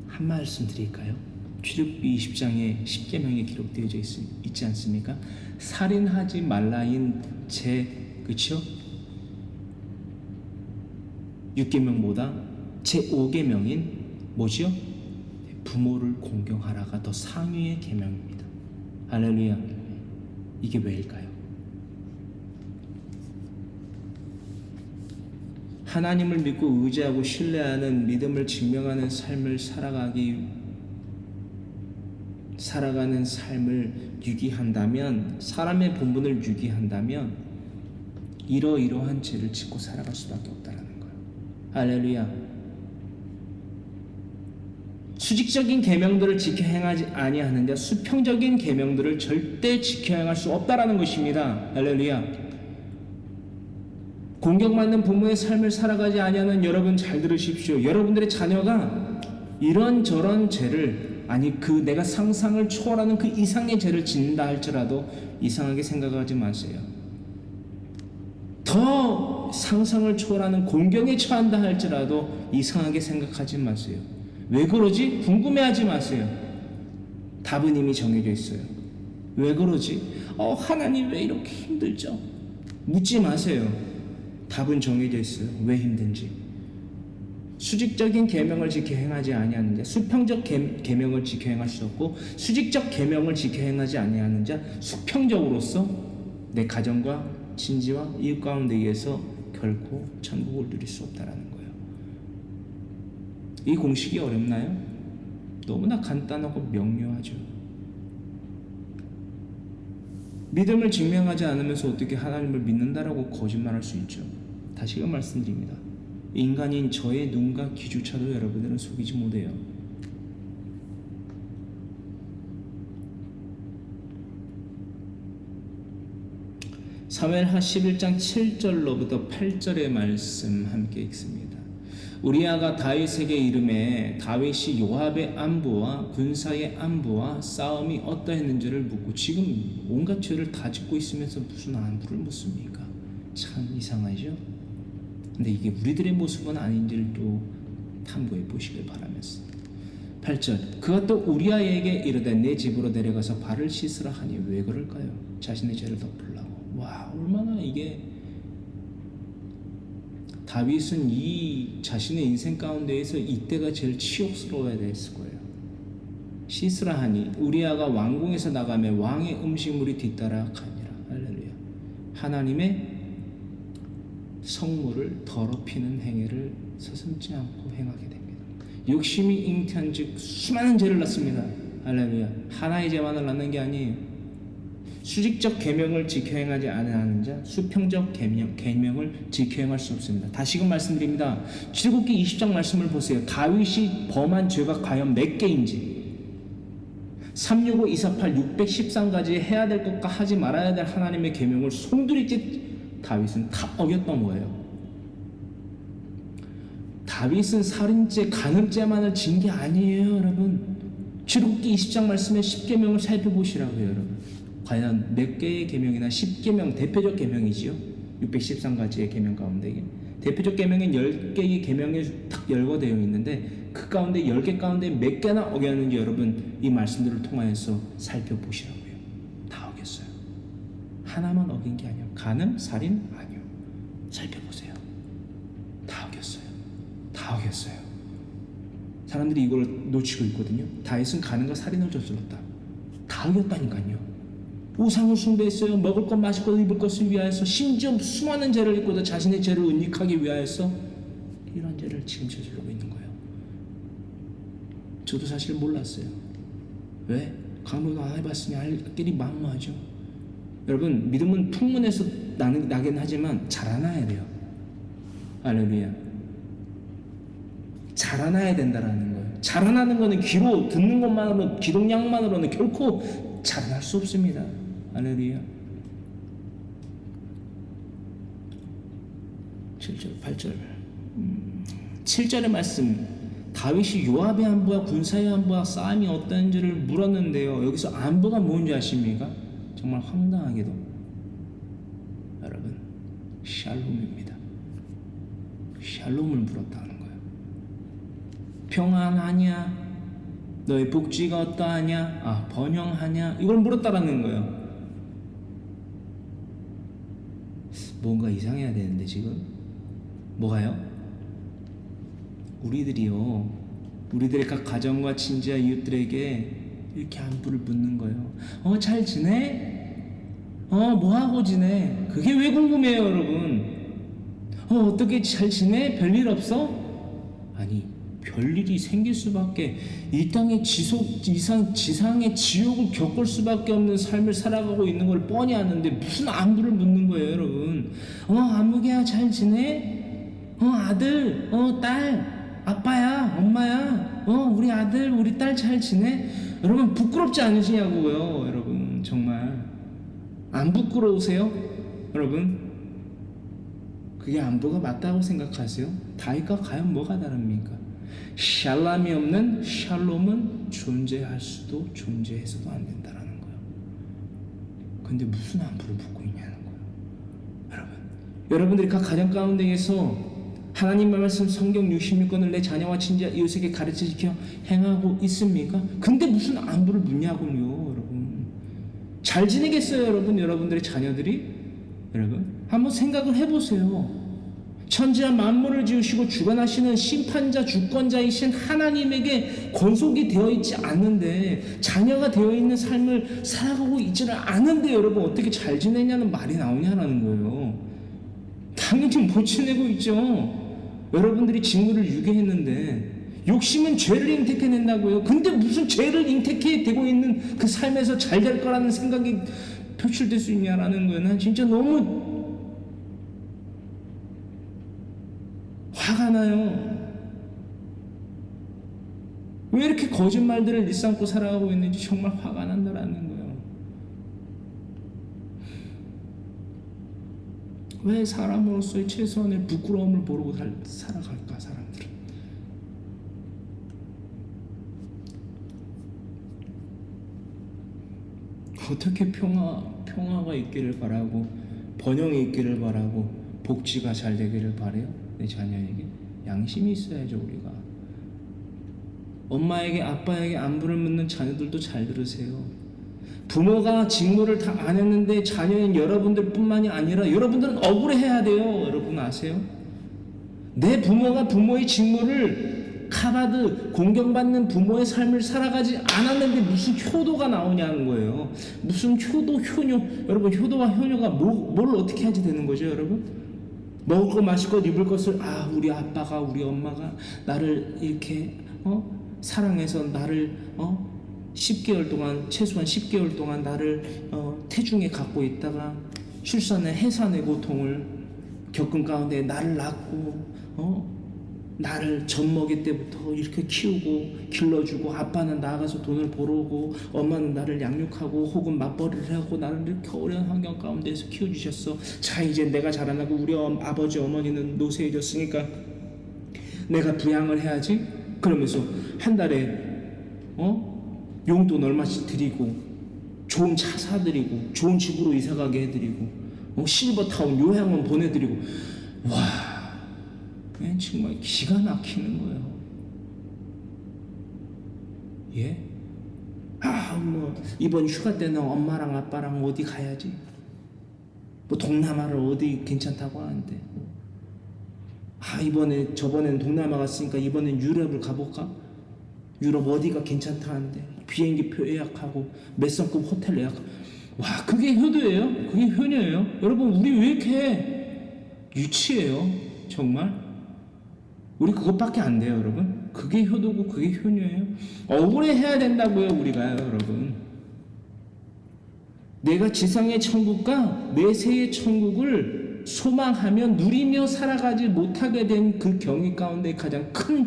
한 말씀 드릴까요? 출애굽기 20장에 10계명이 기록되어져 있지 않습니까? 살인하지 말라인 제, 그렇죠? 6계명보다 제 5계명인 뭐지요? 부모를 공경하라가 더 상위의 계명입니다. 할렐루야. 이게 왜일까요? 하나님을 믿고 의지하고 신뢰하는 믿음을 증명하는 삶을 살아가는 삶을 유기한다면, 사람의 본분을 유기한다면 이러이러한 죄를 짓고 살아갈 수밖에 없다는 거예요. 할렐루야. 수직적인 계명들을 지켜 행하지 아니하는데 수평적인 계명들을 절대 지켜 행할 수 없다라는 것입니다. 할렐루야. 공격받는 부모의 삶을 살아가지 아니하는 여러분 잘 들으십시오. 여러분들의 자녀가 이런저런 죄를 내가 상상을 초월하는 그 이상의 죄를 짓는다 할지라도 이상하게 생각하지 마세요. 더 상상을 초월하는 공경에 처한다 할지라도 이상하게 생각하지 마세요. 왜 그러지? 궁금해하지 마세요. 답은 이미 정해져 있어요. 왜 그러지? 하나님 왜 이렇게 힘들죠? 묻지 마세요. 답은 정해져 있어요. 왜 힘든지. 수직적인 계명을 지켜 행하지 아니하는 자, 수평적 계명을 지켜 행할 수 없고 수직적 계명을 지켜 행하지 아니하는 자, 수평적으로서 내 가정과 친지와 이웃 가운데에서 결코 천국을 누릴 수 없다라는 거예요. 이 공식이 어렵나요? 너무나 간단하고 명료하죠. 믿음을 증명하지 않으면서 어떻게 하나님을 믿는다라고 거짓말할 수 있죠. 다시금 말씀드립니다. 인간인 저의 눈과 귀조차도 여러분들은 속이지 못해요. 사무엘하 11장 7절로부터 8절의 말씀 함께 읽습니다. 우리아가 다윗에게 이르매 다윗이 요압의 안부와 군사의 안부와 싸움이 어떠했는지를 묻고 지금 온갖 죄를 다 짓고 있으면서 무슨 안부를 묻습니까? 참 이상하죠? 근데 이게 우리들의 모습은 아닌지를 또 탐구해 보시길 바라면서 8절 그가 또 우리아에게 이르되 내 집으로 내려가서 발을 씻으라 하니 왜 그럴까요? 자신의 죄를 덮으려고. 와, 얼마나 이게 다윗은 이 자신의 인생 가운데에서 이때가 제일 치욕스러워야 됐을 거예요. 씻으라 하니 우리아가 왕궁에서 나가며 왕의 음식물이 뒤따라 가니라. 할렐루야. 하나님의 성물을 더럽히는 행위를 서슴지 않고 행하게 됩니다. 욕심이 잉태한즉 수많은 죄를 낳습니다. 할렐루야. 하나의 죄만을 낳는 게 아니에요. 수직적 계명을 지켜 행하지 아니하는 자, 수평적 계명을 지켜 행할 수 없습니다. 다시금 말씀드립니다. 출애굽기 20장 말씀을 보세요. 다윗이 범한 죄가 과연 몇 개인지 365, 248, 613가지 해야 될 것과 하지 말아야 될 하나님의 계명을 송두리째 다윗은 다 어겼던 거예요. 다윗은 살인죄, 간음죄만을 진 게 아니에요, 여러분. 출애굽기 20장 말씀의 10계명을 살펴보시라고요, 여러분. 과연 몇 개의 계명이나 10계명, 대표적 계명이지요. 613가지의 계명 가운데 대표적 계명은 10개의 계명이 딱 열거되어 있는데 그 가운데 10개 가운데 몇 개나 어겼는지 여러분 이 말씀들을 통하여서 살펴보시라고요. 다 어겼어요. 하나만 어긴 게 아니에요. 간음, 살인 아니요. 살펴보세요. 다 어겼어요. 다 어겼어요. 사람들이 이걸 놓치고 있거든요. 다윗은 간음과 살인을 저질렀다. 다 어겼다니까요. 우상을 숭배했어요. 먹을 것, 마실 것, 입을 것을 위하여서 심지어 수많은 죄를 짓고도 자신의 죄를 은닉하기 위하여서 이런 죄를 지금 저지르고 있는 거예요. 저도 사실 몰랐어요. 왜? 강론도 안 해봤으니 알 길이 만무하죠. 여러분, 믿음은 풍문에서 나긴 하지만 자라나야 돼요. 할렐루야. 자라나야 된다라는 거예요. 자라나는 거는 귀로 듣는 것만으로, 기동량만으로는 결코 자라날 수 없습니다. 할렐루야. 7절, 8절 7절의 말씀 다윗이 요압의 안부와 군사의 안부와 싸움이 어떤지를 물었는데요. 여기서 안부가 뭔지 아십니까? 정말 황당하게도 여러분 샬롬입니다. 샬롬을 물었다는 거예요. 평안하냐? 너의 복지가 어떠하냐? 번영하냐? 이걸 물었다라는 거예요. 뭔가 이상해야 되는데 지금 뭐가요? 우리들의 각 가정과 친지와 이웃들에게 이렇게 안부를 묻는 거예요. 잘 지내? 뭐하고 지내? 그게 왜 궁금해요, 여러분? 어떻게 잘 지내? 별일 없어? 아니, 별일이 생길 수밖에, 이 땅의 지상의 지옥을 겪을 수밖에 없는 삶을 살아가고 있는 걸 뻔히 아는데 무슨 안부를 묻는 거예요, 여러분? 안부기야, 잘 지내? 아들, 딸, 아빠야, 엄마야, 우리 아들 우리 딸 잘 지내? 여러분 부끄럽지 않으시냐고요. 여러분 정말 안 부끄러우세요? 여러분 그게 안부가 맞다고 생각하세요? 다윗과 과연 뭐가 다릅니까? 샬람이 없는 샬롬은 존재할 수도 존재해서도 안 된다라는 거예요. 근데 무슨 안부를 묻고 있냐는 거예요. 여러분들이 각 가정 가운데에서 하나님의 말씀 성경 66권을 내 자녀와 친자 이웃에게 가르쳐 지켜 행하고 있습니까? 근데 무슨 안부를 묻냐고요. 여러분 잘 지내겠어요? 여러분들의 자녀들이? 여러분 한번 생각을 해보세요. 천지와 만물을 지으시고 주관하시는 심판자 주권자이신 하나님에게 권속이 되어 있지 않는데 자녀가 되어 있는 삶을 살아가고 있지를 않은데 여러분 어떻게 잘 지내냐는 말이 나오냐라는 거예요. 당연히 못 지내고 있죠. 여러분들이 직무를 유기했는데 욕심은 죄를 잉태해낸다고요. 근데 무슨 죄를 잉태해 되고 있는 그 삶에서 잘 될 거라는 생각이 표출될 수 있냐라는 거예요. 난 진짜 너무 화가 나요. 왜 이렇게 거짓말들을 일삼고 살아가고 있는지 정말 화가 난다라는 거예요. 왜 사람으로서의 최소한의 부끄러움을 모르고 살아갈까 사람들은. 어떻게 평화가 있기를 바라고 번영이 있기를 바라고 복지가 잘 되기를 바래요? 내 자녀에게 양심이 있어야죠. 우리가 엄마에게 아빠에게 안부를 묻는 자녀들도 잘 들으세요. 부모가 직무를 다 안 했는데 자녀인 여러분들 뿐만이 아니라 여러분들은 억울해야 돼요. 여러분 아세요? 내 부모가 부모의 직무를 카바드 공경받는 부모의 삶을 살아가지 않았는데 무슨 효도가 나오냐는 거예요. 무슨 효녀. 여러분 효도와 효녀가 뭘 어떻게 하지 되는 거죠 여러분? 먹을 것 마실 것 입을 것을 우리 아빠가 우리 엄마가 나를 이렇게 사랑해서 나를 10개월 동안 최소한 10개월 동안 나를 태중에 갖고 있다가 출산의 해산의 고통을 겪은 가운데 나를 낳고 나를 젖먹이 때부터 이렇게 키우고 길러주고 아빠는 나가서 돈을 벌어오고 엄마는 나를 양육하고 혹은 맞벌이를 하고 나를 이렇게 어려운 환경 가운데서 키워주셨어. 자 이제 내가 자라나고 우리 아버지 어머니는 노쇠해졌으니까 내가 부양을 해야지. 그러면서 한 달에 용돈 얼마씩 드리고 좋은 차 사드리고 좋은 집으로 이사가게 해드리고 실버타운 요양원 보내드리고 와 정말 기가 막히는 거예요. 예? 이번 휴가 때는 엄마랑 아빠랑 어디 가야지. 동남아를 어디 괜찮다고 하는데 저번에는 동남아 갔으니까 이번엔 유럽을 가볼까? 유럽 어디가 괜찮다 하는데 비행기표 예약하고 몇 성급 호텔 예약. 와 그게 효도예요? 그게 효녀예요? 여러분 우리 왜 이렇게 유치해요? 정말 우리 그것밖에 안 돼요 여러분. 그게 효도고 그게 효녀예요? 억울해해야 된다고요 우리가요 여러분. 내가 지상의 천국과 내세의 천국을 소망하며 누리며 살아가지 못하게 된 그 경위 가운데 가장 큰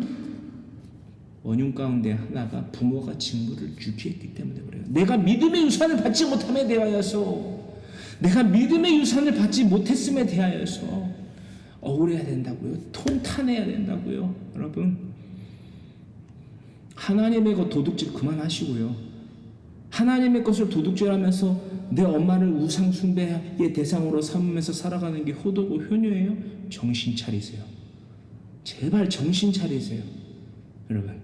원흉 가운데 하나가 부모가 직무를 유기했기 때문에 그래요. 내가 믿음의 유산을 받지 못함에 대하여서 내가 믿음의 유산을 받지 못했음에 대하여서 억울해야 된다고요. 통탄해야 된다고요. 여러분 하나님의 것 도둑질 그만하시고요. 하나님의 것을 도둑질하면서 내 엄마를 우상 숭배의 대상으로 삼으면서 살아가는 게 효도고 효녀예요? 정신 차리세요. 제발 정신 차리세요. 여러분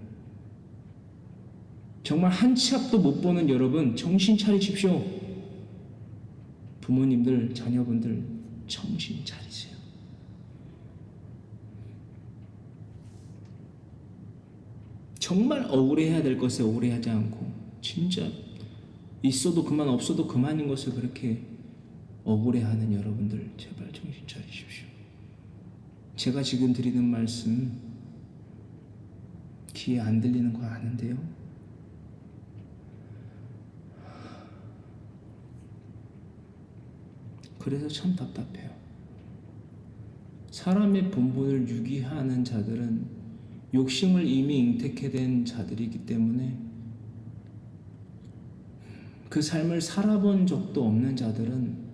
정말 한 치 앞도 못 보는 여러분 정신 차리십시오. 부모님들 자녀분들 정신 차리세요. 정말 억울해야 될 것에 억울해하지 않고 진짜 있어도 그만 없어도 그만인 것을 그렇게 억울해하는 여러분들 제발 정신 차리십시오. 제가 지금 드리는 말씀 귀에 안 들리는 거 아는데요. 그래서 참 답답해요. 사람의 본분을 유기하는 자들은 욕심을 이미 잉태케 된 자들이기 때문에 그 삶을 살아본 적도 없는 자들은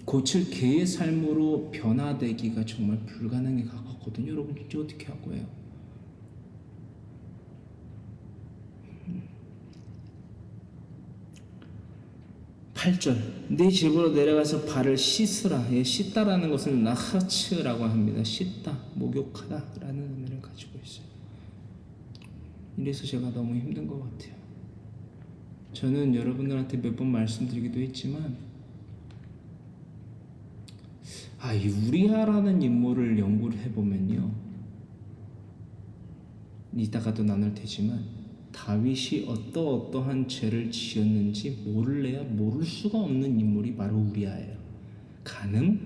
고칠 개의 삶으로 변화되기가 정말 불가능에 가깝거든요. 여러분 이제 어떻게 할 거예요? 8절 네 집으로 내려가서 발을 씻으라. 씻다라는 것은 나하츠라고 합니다. 씻다, 목욕하다 라는 의미를 가지고 있어요. 이래서 제가 너무 힘든 것 같아요. 저는 여러분들한테 몇 번 말씀드리기도 했지만 이 우리아라는 인물을 연구를 해보면요, 이따가도 나눌 테지만 다윗이 어떠한 죄를 지었는지 모를래야 모를 수가 없는 인물이 바로 우리아예요. 가늠?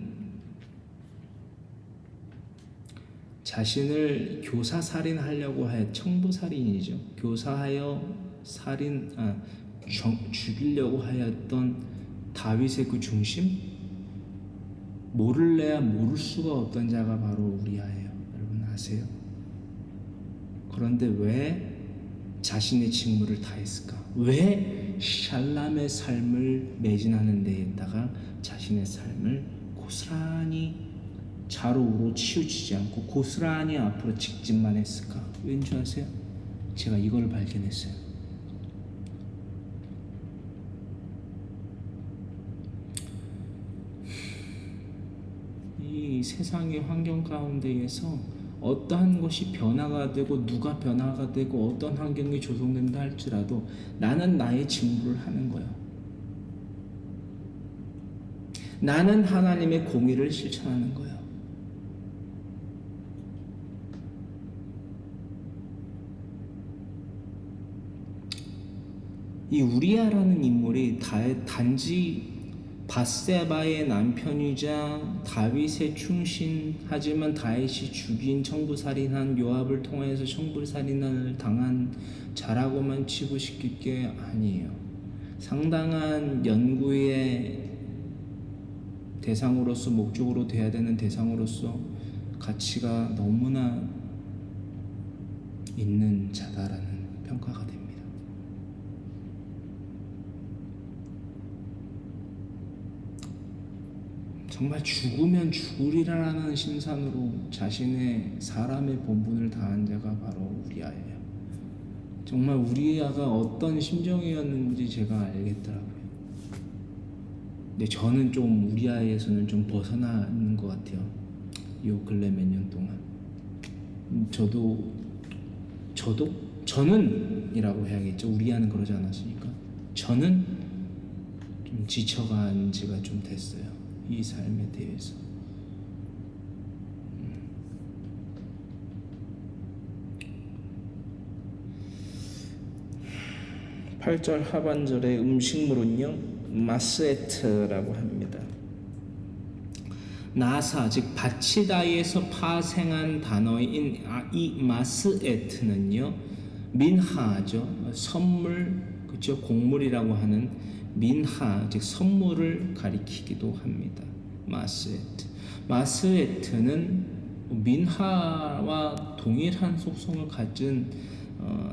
자신을 교사살인하려고 해, 청부살인이죠. 교사하여 죽이려고 하였던 다윗의 그 중심? 모를래야 모를 수가 없던 자가 바로 우리아예요. 여러분 아세요? 그런데 왜 자신의 직무를 다했을까? 왜 샬람의 삶을 매진하는 데에다가 자신의 삶을 고스란히 좌로우로 치우치지 않고 고스란히 앞으로 직진만 했을까? 왠지 아세요? 제가 이걸 발견했어요. 이 세상의 환경 가운데에서 어떠한 것이 변화가 되고 누가 변화가 되고 어떤 환경이 조성된다 할지라도 나는 나의 직무를 하는 거예요. 나는 하나님의 공의를 실천하는 거예요. 이 우리아라는 인물이 단지 밧세바의 남편이자 다윗의 충신, 하지만 다윗이 죽인 청부살인한 요압을 통해서 청부살인을 당한 자라고만 치고 싶을 게 아니에요. 상당한 연구의 대상으로서, 목적으로 돼야 되는 대상으로서 가치가 너무나 있는 자다라는 평가가 됩니다. 정말 죽으면 죽으리라는 심산으로 자신의 사람의 본분을 다한 자가 바로 우리아예요. 정말 우리아가 어떤 심정이었는지 제가 알겠더라고요. 근데 저는 좀 우리아에서는 좀 벗어나는 것 같아요. 이 근래 몇 년 동안. 저는 이라고 해야겠죠. 우리아는 그러지 않았으니까. 저는 좀 지쳐간 지가 좀 됐어요. 이 삶에 대해서. 8절 하반절의 음식물은요, 마스에트라고 합니다. 나사, 즉 바치다에서 파생한 단어인 이 마스에트는요, 민하죠. 선물, 그렇죠? 곡물이라고 하는 민하, 즉 선물을 가리키기도 합니다. 마스에트는 민하와 동일한 속성을 가진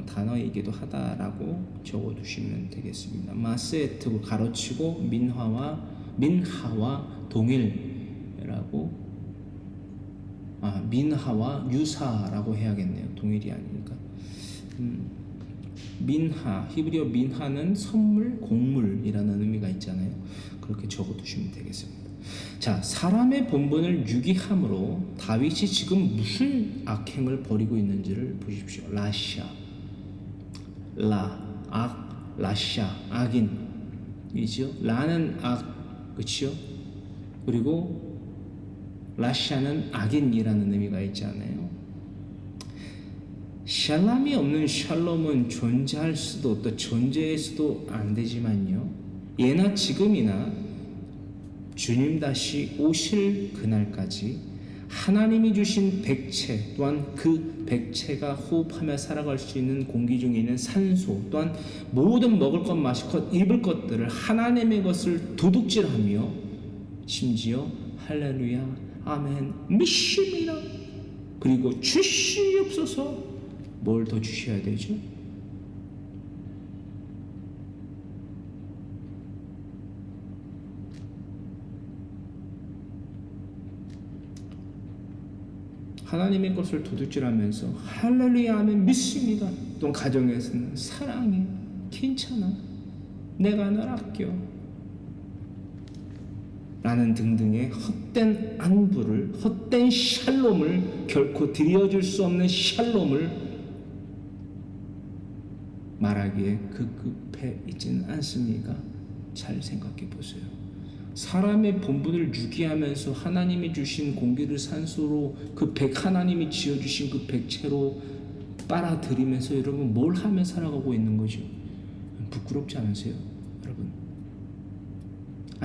단어이기도 하다라고 적어두시면 되겠습니다. 마스에트 가로치고 민하와 동일이라고, 민하와 유사라고 해야겠네요. 동일이 아니니까. 민하, 히브리어 민하는 선물, 곡물이라는 의미가 있잖아요. 그렇게 적어두시면 되겠습니다. 자, 사람의 본분을 유기함으로 다윗이 지금 무슨 악행을 벌이고 있는지를 보십시오. 라샤, 악인이죠. 라는 악, 그렇죠? 그리고 라샤는 악인이라는 의미가 있잖아요. 샬람이 없는 샬롬은 존재할 수도 또 존재해서도 안 되지만요, 예나 지금이나 주님 다시 오실 그날까지 하나님이 주신 백체, 또한 그 백체가 호흡하며 살아갈 수 있는 공기 중에 있는 산소, 또한 모든 먹을 것, 마실 것, 입을 것들을 하나님의 것을 도둑질하며 심지어 할렐루야, 아멘, 믿습니다 그리고 주시옵소서. 뭘 더 주셔야 되죠? 하나님의 것을 도둑질하면서 할렐루야 하면 믿습니다. 또 가정에서는 사랑해, 괜찮아, 내가 널 아껴 라는 등등의 헛된 안부를, 헛된 샬롬을, 결코 드려줄 수 없는 샬롬을 말하기에 급급해 있지는 않습니까? 잘 생각해 보세요. 사람의 본분을 유기하면서 하나님이 주신 공기를 산소로 그 백, 하나님이 지어주신 그 백채로 빨아들이면서 여러분 뭘 하며 살아가고 있는 거죠? 부끄럽지 않으세요? 여러분,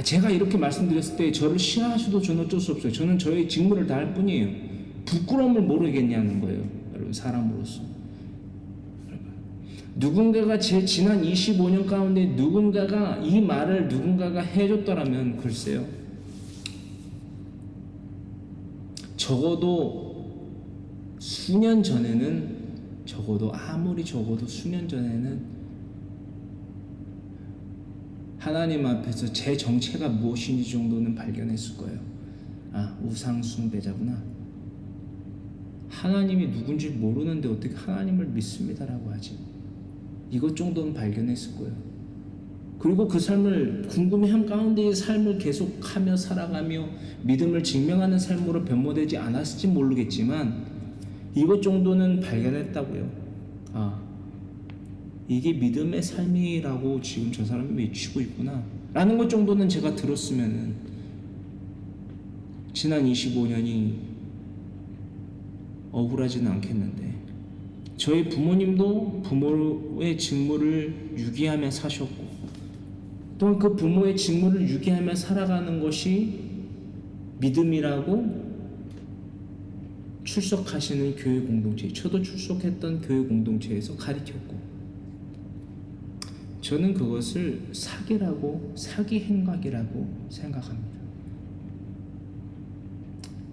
제가 이렇게 말씀드렸을 때 저를 싫어하셔도 저는 어쩔 수 없어요. 저는 저의 직무를 다할 뿐이에요. 부끄러움을 모르겠냐는 거예요. 여러분, 사람으로서. 누군가가 제 지난 25년 가운데 누군가가 이 말을 누군가가 해줬더라면 글쎄요, 적어도 수년 전에는, 아무리 적어도 수년 전에는 하나님 앞에서 제 정체가 무엇인지 정도는 발견했을 거예요. 우상 숭배자구나. 하나님이 누군지 모르는데 어떻게 하나님을 믿습니다라고 하지? 이것 정도는 발견했을 거예요. 그리고 그 삶을, 궁금해함 가운데의 삶을 계속하며 살아가며 믿음을 증명하는 삶으로 변모되지 않았을지 모르겠지만 이것 정도는 발견했다고요. 이게 믿음의 삶이라고 지금 저 사람이 외치고 있구나 라는 것 정도는 제가 들었으면은 지난 25년이 억울하지는 않겠는데, 저희 부모님도 부모의 직무를 유기하며 사셨고, 또한 그 부모의 직무를 유기하며 살아가는 것이 믿음이라고 출석하시는 교회 공동체, 저도 출석했던 교회 공동체에서 가르쳤고, 저는 그것을 사기 행각이라고 생각합니다.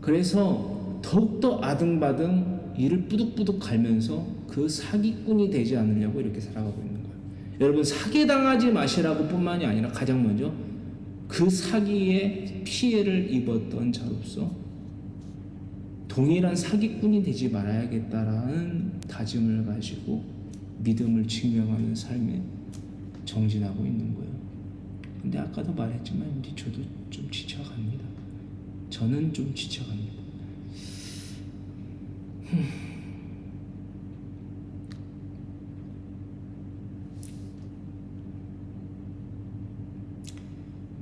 그래서 더욱더 아등바등 이를 뿌득뿌득 갈면서 그 사기꾼이 되지 않으려고 이렇게 살아가고 있는 거예요. 여러분, 사기당하지 마시라고 뿐만이 아니라 가장 먼저 그 사기에 피해를 입었던 자로서 동일한 사기꾼이 되지 말아야겠다라는 다짐을 가지고 믿음을 증명하는 삶에 정진하고 있는 거예요. 근데 아까도 말했지만 이제 저도 좀 지쳐갑니다. 저는 좀 지쳐갑니다.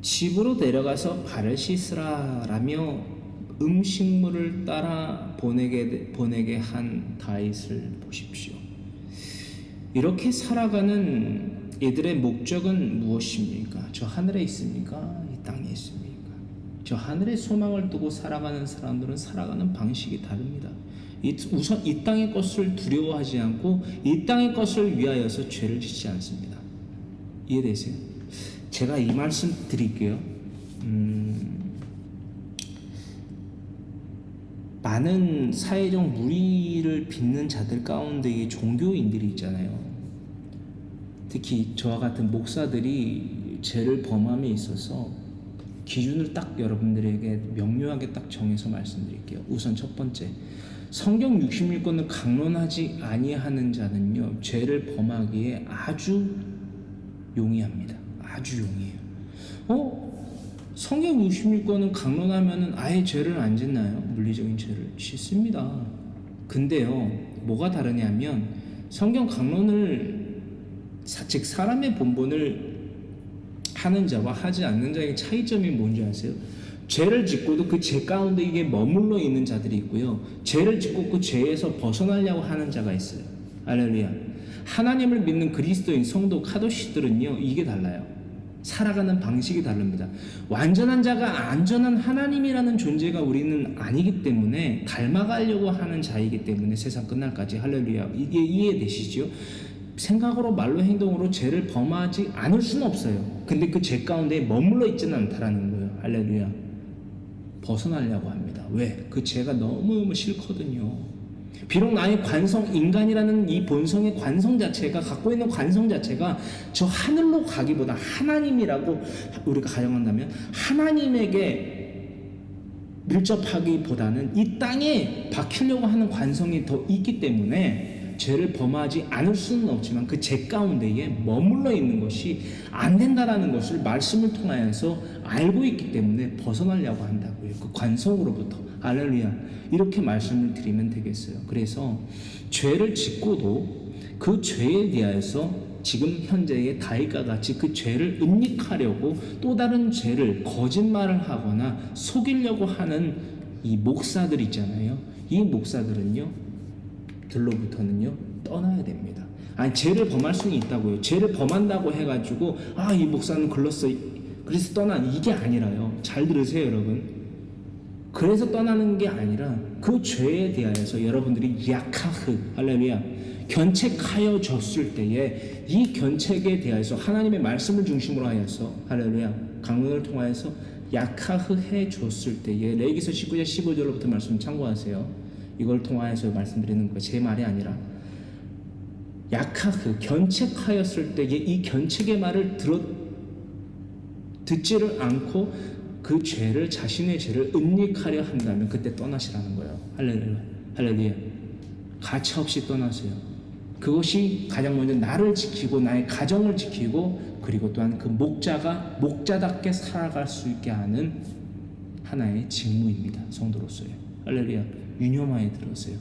집으로 내려가서 발을 씻으라라며 음식물을 따라 보내게 한 다윗을 보십시오. 이렇게 살아가는 이들의 목적은 무엇입니까? 저 하늘에 있습니까? 이 땅에 있습니까? 저 하늘의 소망을 두고 살아가는 사람들은 살아가는 방식이 다릅니다. 우선 이 땅의 것을 두려워하지 않고 이 땅의 것을 위하여서 죄를 짓지 않습니다. 이해되세요? 제가 이 말씀 드릴게요. 많은 사회적 물의를 빚는 자들 가운데 이 종교인들이 있잖아요. 특히 저와 같은 목사들이 죄를 범함에 있어서 기준을 딱 여러분들에게 명료하게 딱 정해서 말씀드릴게요. 우선 첫 번째, 성경 66권을 강론하지 아니하는 자는요, 죄를 범하기에 아주 용이합니다. 아주 용이해요. 성경 66권은 강론하면은 아예 죄를 안 짓나요? 물리적인 죄를 짓습니다. 근데요, 뭐가 다르냐면 성경 강론을 즉 사람의 본분을 하는 자와 하지 않는 자의 차이점이 뭔지 아세요? 죄를 짓고도 그 죄 가운데 이게 머물러 있는 자들이 있고요, 죄를 짓고 그 죄에서 벗어나려고 하는 자가 있어요. 할렐루야. 하나님을 믿는 그리스도인 성도 카도시들은요, 이게 달라요. 살아가는 방식이 다릅니다. 완전한 자가 안전한 하나님이라는 존재가 우리는 아니기 때문에 닮아가려고 하는 자이기 때문에 세상 끝날까지, 할렐루야, 이게 이해되시죠? 생각으로 말로 행동으로 죄를 범하지 않을 수는 없어요. 근데 그 죄 가운데 머물러 있지는 않다라는 거예요. 할렐루야. 벗어나려고 합니다. 왜? 그 죄가 너무너무 싫거든요. 비록 나의 관성, 인간이라는 이 본성의 관성 자체가, 갖고 있는 관성 자체가 저 하늘로 가기보다, 하나님이라고 우리가 가정한다면 하나님에게 밀접하기보다는 이 땅에 박히려고 하는 관성이 더 있기 때문에 죄를 범하지 않을 수는 없지만 그 죄 가운데에 머물러 있는 것이 안 된다라는 것을 말씀을 통하여서 알고 있기 때문에 벗어나려고 한다고요. 그 관성으로부터. 할렐루야. 이렇게 말씀을 드리면 되겠어요. 그래서 죄를 짓고도 그 죄에 대해서 지금 현재의 다윗과 같이 그 죄를 은닉하려고 또 다른 죄를 거짓말을 하거나 속이려고 하는 이 목사들 있잖아요. 이 목사들은요, 들로부터는요 떠나야 됩니다. 아니, 죄를 범할 수는 있다고요. 죄를 범한다고 해가지고 이 목사는 글렀어, 그래서 떠난, 이게 아니라요. 잘 들으세요, 여러분. 그래서 떠나는 게 아니라 그 죄에 대하여서 여러분들이 야카흐, 할렐루야, 견책하여졌을 때에 이 견책에 대하여서 하나님의 말씀을 중심으로 하여서, 할렐루야, 강론을 통하여서 야카흐 해줬을 때에, 레위기서 19장 15절로부터 말씀 참고하세요. 이걸 통하여서 말씀드리는 거예요. 제 말이 아니라 야카흐, 견책하였을 때에 이 견책의 말을 듣지를 않고 그 죄를, 자신의 죄를 은닉하려 한다면 그때 떠나시라는 거예요. 할렐루야, 할렐루야. 가차없이 떠나세요. 그것이 가장 먼저 나를 지키고 나의 가정을 지키고 그리고 또한 그 목자가 목자답게 살아갈 수 있게 하는 하나의 직무입니다. 성도로서요. 할렐루야. 유념하에 들으세요.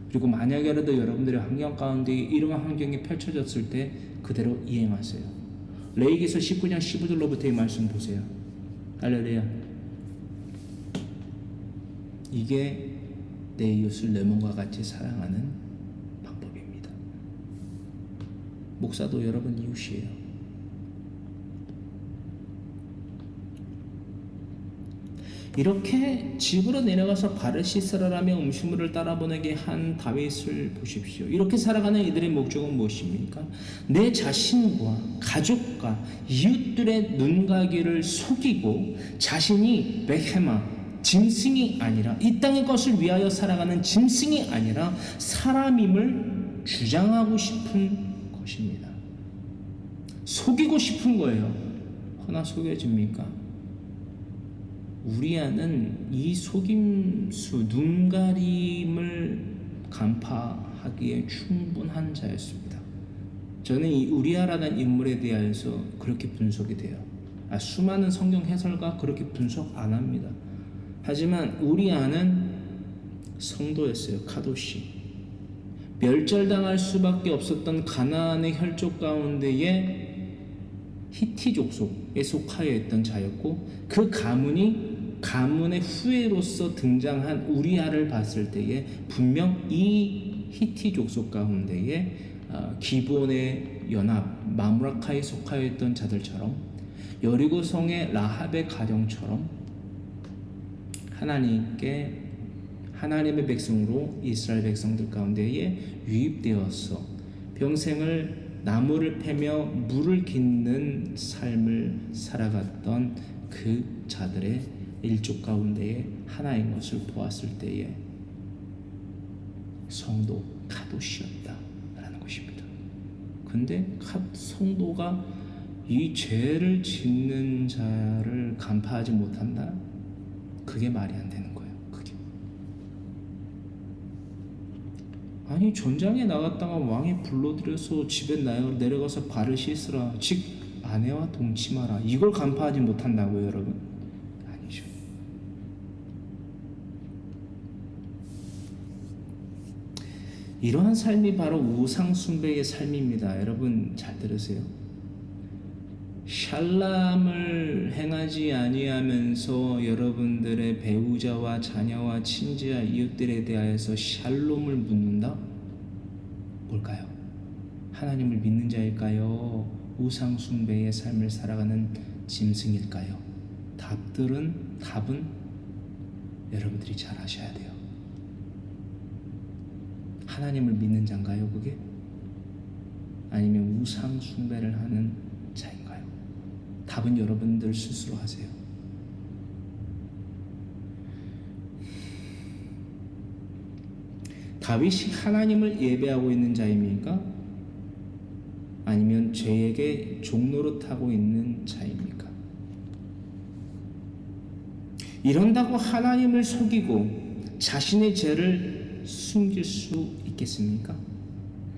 그리고 만약에라도 여러분들의 환경 가운데 이러한 환경이 펼쳐졌을 때 그대로 이행하세요. 레위기서 19장 15절로부터의 말씀 보세요. 할렐루야. 이게 내 이웃을 내 몸과 같이 사랑하는 방법입니다. 목사도 여러분 이웃이에요. 이렇게 집으로 내려가서 발을 씻으라라며 음식물을 따라 보내게 한 다윗을 보십시오. 이렇게 살아가는 이들의 목적은 무엇입니까? 내 자신과 가족과 이웃들의 눈가기를 속이고 자신이 베헤마, 짐승이 아니라, 이 땅의 것을 위하여 살아가는 짐승이 아니라 사람임을 주장하고 싶은 것입니다. 속이고 싶은 거예요. 허나 속여집니까? 우리아는 이 속임수, 눈가림을 간파하기에 충분한 자였습니다. 저는 이 우리아라는 인물에 대하여서 그렇게 분석이 돼요. 수많은 성경 해설가 그렇게 분석 안 합니다. 하지만 우리아는 성도였어요. 카도시. 멸절당할 수밖에 없었던 가나안의 혈족 가운데에 히티 족속에 속하여 있던 자였고, 그 가문의 후예로서 등장한 우리아를 봤을 때에 분명 이 히티 족속 가운데에 기브온의 연합 마므라카에 속하여 있던 자들처럼, 여리고 성의 라합의 가정처럼 하나님의 백성으로 이스라엘 백성들 가운데에 유입되어서 평생을 나무를 패며 물을 깃는 삶을 살아갔던 그 자들의 일족 가운데에 하나인 것을 보았을 때에 성도 카도시였다라는 것입니다. 근데 성도가 이 죄를 짓는 자를 간파하지 못한다? 그게 말이 안 되는 거예요. 그게. 아니, 전장에 나갔다가 왕이 불러들여서 집에 내려가서 발을 씻으라, 즉 아내와 동침하라, 이걸 간파하지 못한다고요, 여러분? 아니죠. 이러한 삶이 바로 우상 숭배의 삶입니다. 여러분 잘 들으세요. 샬람을 행하지 아니하면서 여러분들의 배우자와 자녀와 친지와 이웃들에 대하여서 샬롬을 묻는다? 뭘까요? 하나님을 믿는 자일까요? 우상 숭배의 삶을 살아가는 짐승일까요? 답은 여러분들이 잘 아셔야 돼요. 하나님을 믿는 자인가요, 그게? 아니면 우상 숭배를 하는 자인가요? 답은 여러분들 스스로 하세요. 다윗이 하나님을 예배하고 있는 자입니까? 아니면 죄에게 종노릇하고 있는 자입니까? 이런다고 하나님을 속이고 자신의 죄를 숨길 수 있겠습니까?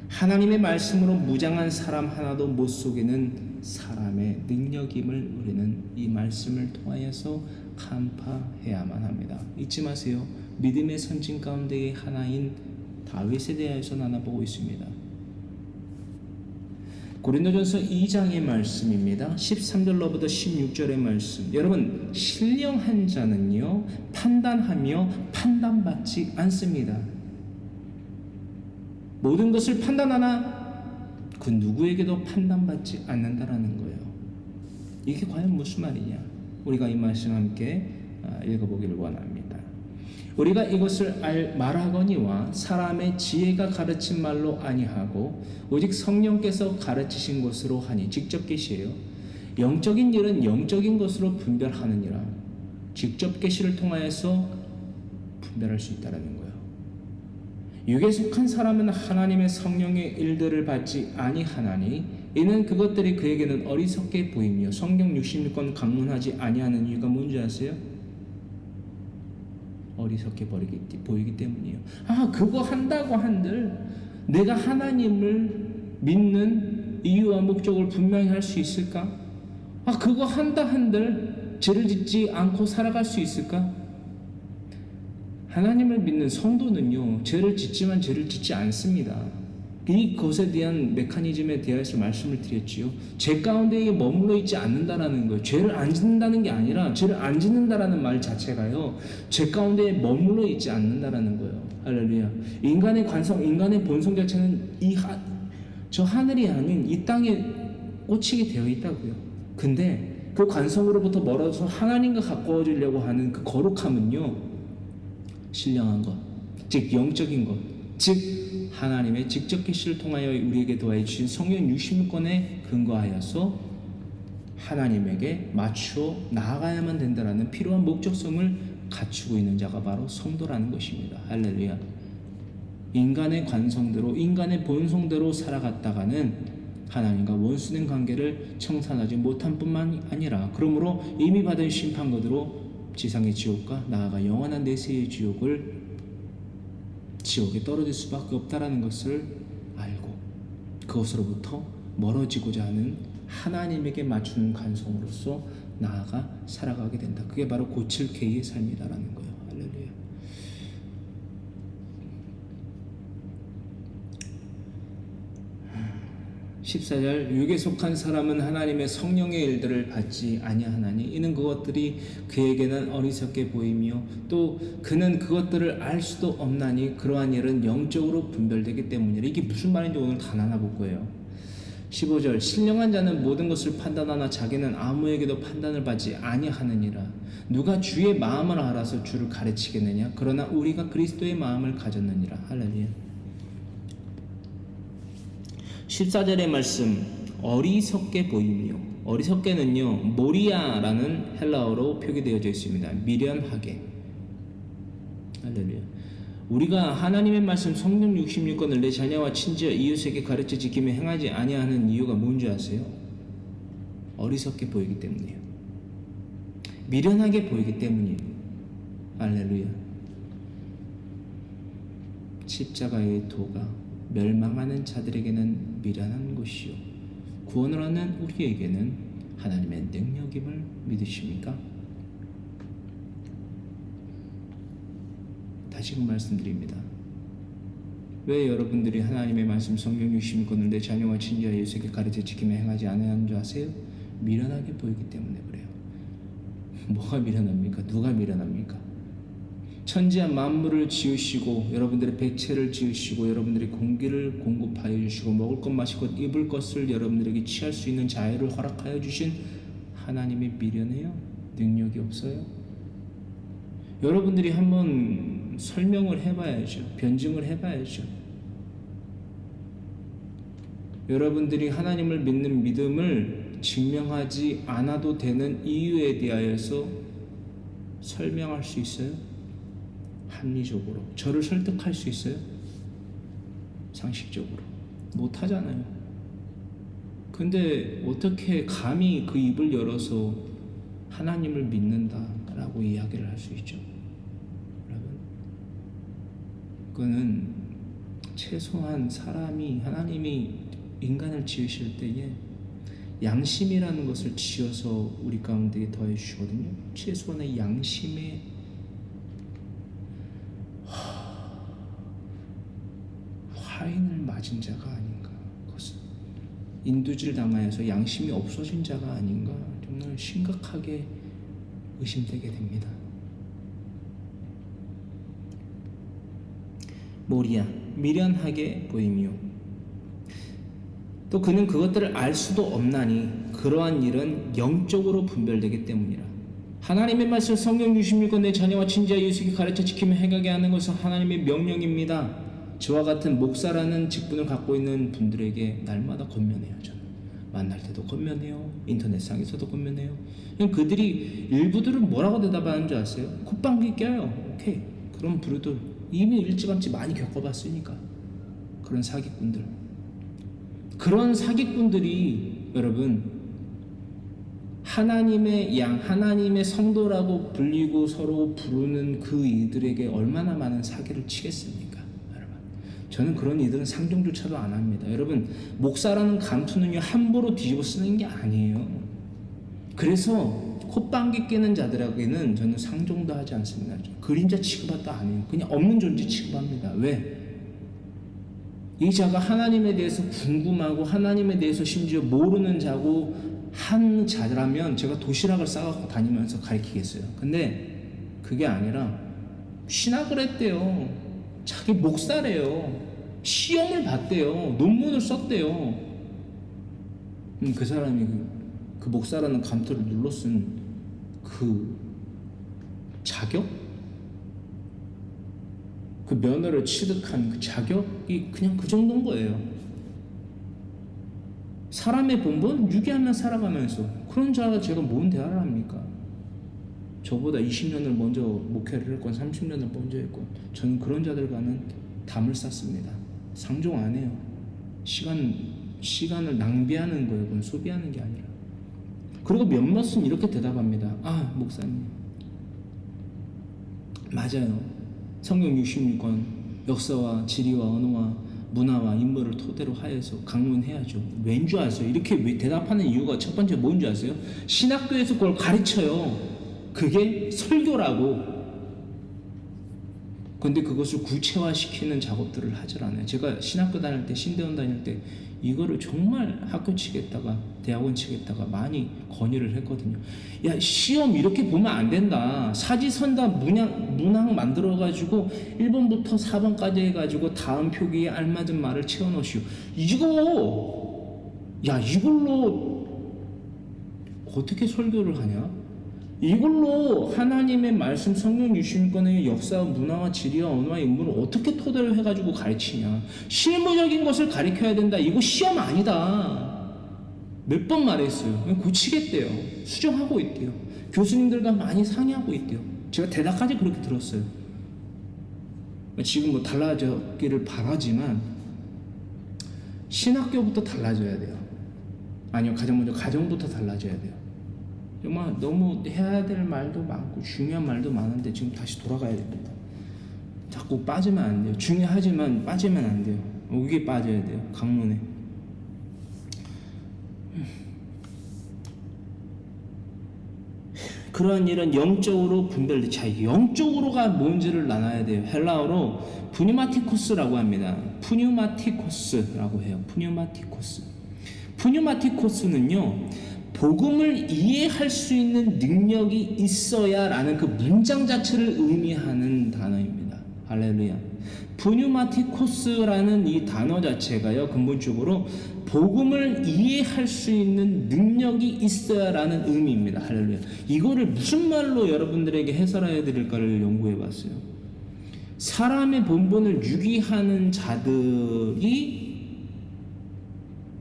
하나님의 말씀으로 무장한 사람 하나도 못 속이는 사람의 능력임을 우리는 이 말씀을 통하여서 간파해야만 합니다. 잊지 마세요. 믿음의 선진 가운데의 하나인 다윗에 대하여서 나눠보고 있습니다. 고린도전서 2장의 말씀입니다. 13절로부터 16절의 말씀. 여러분, 신령한 자는요 판단하며 판단받지 않습니다. 모든 것을 판단하나 그 누구에게도 판단받지 않는다라는 거예요. 이게 과연 무슨 말이냐? 우리가 이 말씀 함께 읽어보기를 원합니다. 우리가 이것을 말하거니와 사람의 지혜가 가르친 말로 아니하고 오직 성령께서 가르치신 것으로 하니. 직접 계시예요. 영적인 일은 영적인 것으로 분별하느니라. 직접 계시를 통하여서 분별할 수 있다는 거예요. 육에 속한 사람은 하나님의 성령의 일들을 받지 아니하나니 이는 그것들이 그에게는 어리석게 보이며 성경 66권 강론하지 아니하는 이유가 뭔지 아세요? 어리석게 보이기 때문이에요. 그거 한다고 한들 내가 하나님을 믿는 이유와 목적을 분명히 할 수 있을까? 그거 한다 한들 죄를 짓지 않고 살아갈 수 있을까? 하나님을 믿는 성도는요 죄를 짓지만 죄를 짓지 않습니다. 이 것에 대한 메커니즘에 대해서 말씀을 드렸지요. 죄 가운데에 머물러 있지 않는다라는 거예요. 죄를 안 짓는다는 게 아니라 죄를 안 짓는다라는 말 자체가요 죄 가운데에 머물러 있지 않는다라는 거예요. 할렐루야. 인간의 관성, 인간의 본성 자체는 저 하늘이 아닌 이 땅에 꽂히게 되어 있다고요. 근데 그 관성으로부터 멀어져서 하나님과 가까워지려고 하는 그 거룩함은요 신령한 것, 즉 영적인 것, 즉 하나님의 직접 계시를 통하여 우리에게 도와해 주신 성경 66권에 근거하여서 하나님에게 맞추어 나아가야만 된다는 필요한 목적성을 갖추고 있는 자가 바로 성도라는 것입니다. 할렐루야. 인간의 관성대로, 인간의 본성대로 살아갔다가는 하나님과 원수된 관계를 청산하지 못한 뿐만 아니라 그러므로 이미 받은 심판거드로 지상의 지옥과 나아가 영원한 내세의 지옥에 떨어질 수밖에 없다라는 것을 알고 그것으로부터 멀어지고자 하는 하나님에게 맞추는 관성으로서 나아가 살아가게 된다. 그게 바로 고칠 계의 삶이다라는 거예요. 할렐루야. (14절) 육에 속한 사람은 하나님의 성령의 일들을 받지 아니하나니 이는 그것들이 그에게는 어리석게 보이며 또 그는 그것들을 알 수도 없나니 그러한 일은 영적으로 분별되기 때문이라. 이게 무슨 말인지 오늘 다 나눠볼 거예요. 15절 신령한 자는 모든 것을 판단하나 자기는 아무에게도 판단을 받지 아니하느니라. 누가 주의 마음을 알아서 주를 가르치겠느냐? 그러나 우리가 그리스도의 마음을 가졌느니라. 할렐루야. 14절의 말씀 어리석게 보이며, 어리석게는요 모리아라는 헬라어로 표기되어져 있습니다. 미련하게. 할렐루야. 우리가 하나님의 말씀 성경 66권을 내 자녀와 친지와 이웃에게 가르쳐 지키며 행하지 아니하는 이유가 뭔지 아세요? 어리석게 보이기 때문이에요. 미련하게 보이기 때문이에요. 할렐루야. 십자가의 도가 멸망하는 자들에게는 미련한 것이요 구원을 얻는 우리에게는 하나님의 능력임을 믿으십니까? 다시금 말씀드립니다. 왜 여러분들이 하나님의 말씀 성경 66권을 내 자녀와 친지와 이웃에게 가르쳐 지키며 행하지 않으려는 줄 아세요? 미련하게 보이기 때문에 그래요. 뭐가 미련합니까? 누가 미련합니까? 천지와 만물을 지으시고 여러분들의 백체를 지으시고 여러분들의 공기를 공급하여 주시고 먹을 것 마실 것 입을 것을 여러분들에게 취할 수 있는 자유를 허락하여 주신 하나님의 미련해요? 능력이 없어요? 여러분들이 한번 설명을 해봐야죠. 변증을 해봐야죠. 여러분들이 하나님을 믿는 믿음을 증명하지 않아도 되는 이유에 대하여서 설명할 수 있어요? 합리적으로 저를 설득할 수 있어요? 상식적으로 못 하잖아요. 근데 어떻게 감히 그 입을 열어서 하나님을 믿는다라고 이야기를 할 수 있죠? 여러분, 그거는 최소한 사람이, 하나님이 인간을 지으실 때에 양심이라는 것을 지어서 우리 가운데 더해 주시거든요. 최소한의 양심에 화인을 맞은 자가 아닌가, 그것은 인두질 당하여서 양심이 없어진 자가 아닌가, 정말 심각하게 의심되게 됩니다. 모리야, 미련하게 보이며 또 그는 그것들을 알 수도 없나니 그러한 일은 영적으로 분별되기 때문이라. 하나님의 말씀 성경 66권 내 자녀와 친지와 이웃에게 가르쳐 지키며 행하게 하는 것은 하나님의 명령입니다. 저와 같은 목사라는 직분을 갖고 있는 분들에게 날마다 권면해요. 저는 만날 때도 권면해요. 인터넷상에서도 권면해요. 그들이 일부들은 뭐라고 대답하는 줄 아세요? 콧방귀 껴요. 오케이. 그런 부류들 이미 일찌감치 많이 겪어봤으니까. 그런 사기꾼들, 그런 사기꾼들이 여러분 하나님의 양, 하나님의 성도라고 불리고 서로 부르는 그 이들에게 얼마나 많은 사기를 치겠습니까? 여러분, 저는 그런 이들은 상종조차도 안 합니다. 여러분, 목사라는 감투는요 함부로 뒤집어 쓰는 게 아니에요. 그래서 콧방귀 뀌는 자들에게는 저는 상종도 하지 않습니다. 그림자 취급도 안 해요. 그냥 없는 존재 취급합니다. 왜? 이 자가 하나님에 대해서 궁금하고 하나님에 대해서 심지어 모르는 자고 한 자라면 제가 도시락을 싸갖고 다니면서 가르치겠어요. 근데 그게 아니라 신학을 했대요. 자기 목사래요. 시험을 봤대요. 논문을 썼대요. 그 사람이 그 목사라는 감투를 눌러 쓴 그 자격? 그 면허를 취득한 그 자격이 그냥 그 정도인 거예요. 사람의 본분 유기하며 살아가면서 그런 자가 제가 뭔 대화를 합니까? 저보다 20년을 먼저 목회를 했건 30년을 먼저 했건 저는 그런 자들과는 담을 쌓습니다. 상종 안 해요. 시간을 낭비하는 거예요. 그건 소비하는 게 아니라. 그리고 몇몇은 이렇게 대답합니다. 아, 목사님, 맞아요. 성경 66권 역사와 지리와 언어와 문화와 인물을 토대로 하여서 강론해야죠. 왠 줄 아세요? 이렇게 왜 대답하는 이유가 첫 번째 뭔 줄 아세요? 신학교에서 그걸 가르쳐요. 그게 설교라고. 근데 그것을 구체화시키는 작업들을 하질 않아요. 제가 신학교 다닐 때, 신대원 다닐 때 이거를 정말 학교 측에다가 대학원 측에다가 많이 건의를 했거든요. 야, 시험 이렇게 보면 안 된다. 사지선다 문항 만들어가지고 1번부터 4번까지 해가지고 다음 표기에 알맞은 말을 채워넣으시오. 이걸로 어떻게 설교를 하냐? 이걸로 하나님의 말씀 성경 66권의 역사와 문화와 지리와 언어와 인물을 어떻게 토대로 해가지고 가르치냐? 실무적인 것을 가르쳐야 된다. 이거 시험 아니다. 몇 번 말했어요. 고치겠대요. 수정하고 있대요. 교수님들과 많이 상의하고 있대요. 제가 대답까지 그렇게 들었어요. 지금 뭐 달라지기를 바라지만 신학교부터 달라져야 돼요. 아니요, 가장 먼저 가정부터 달라져야 돼요. 정말 너무 해야 될 말도 많고 중요한 말도 많은데 지금 다시 돌아가야 됩니다. 자꾸 빠지면 안 돼요. 중요하지만 빠지면 안 돼요. 여기에 빠져야 돼요. 강론에. 그런 일은 영적으로 분별돼. 자, 영적으로가 뭔지를 나눠야 돼요. 헬라어로 푸뉴마티코스라고 합니다. 푸뉴마티코스라고 해요. 푸뉴마티코스는요, 복음을 이해할 수 있는 능력이 있어야라는 그 문장 자체를 의미하는 단어입니다. 할렐루야. 푸뉴마티코스라는 이 단어 자체가요, 근본적으로 복음을 이해할 수 있는 능력이 있어야라는 의미입니다. 할렐루야. 이거를 무슨 말로 여러분들에게 해설해야 될까를 연구해 봤어요. 사람의 본분을 유기하는 자들이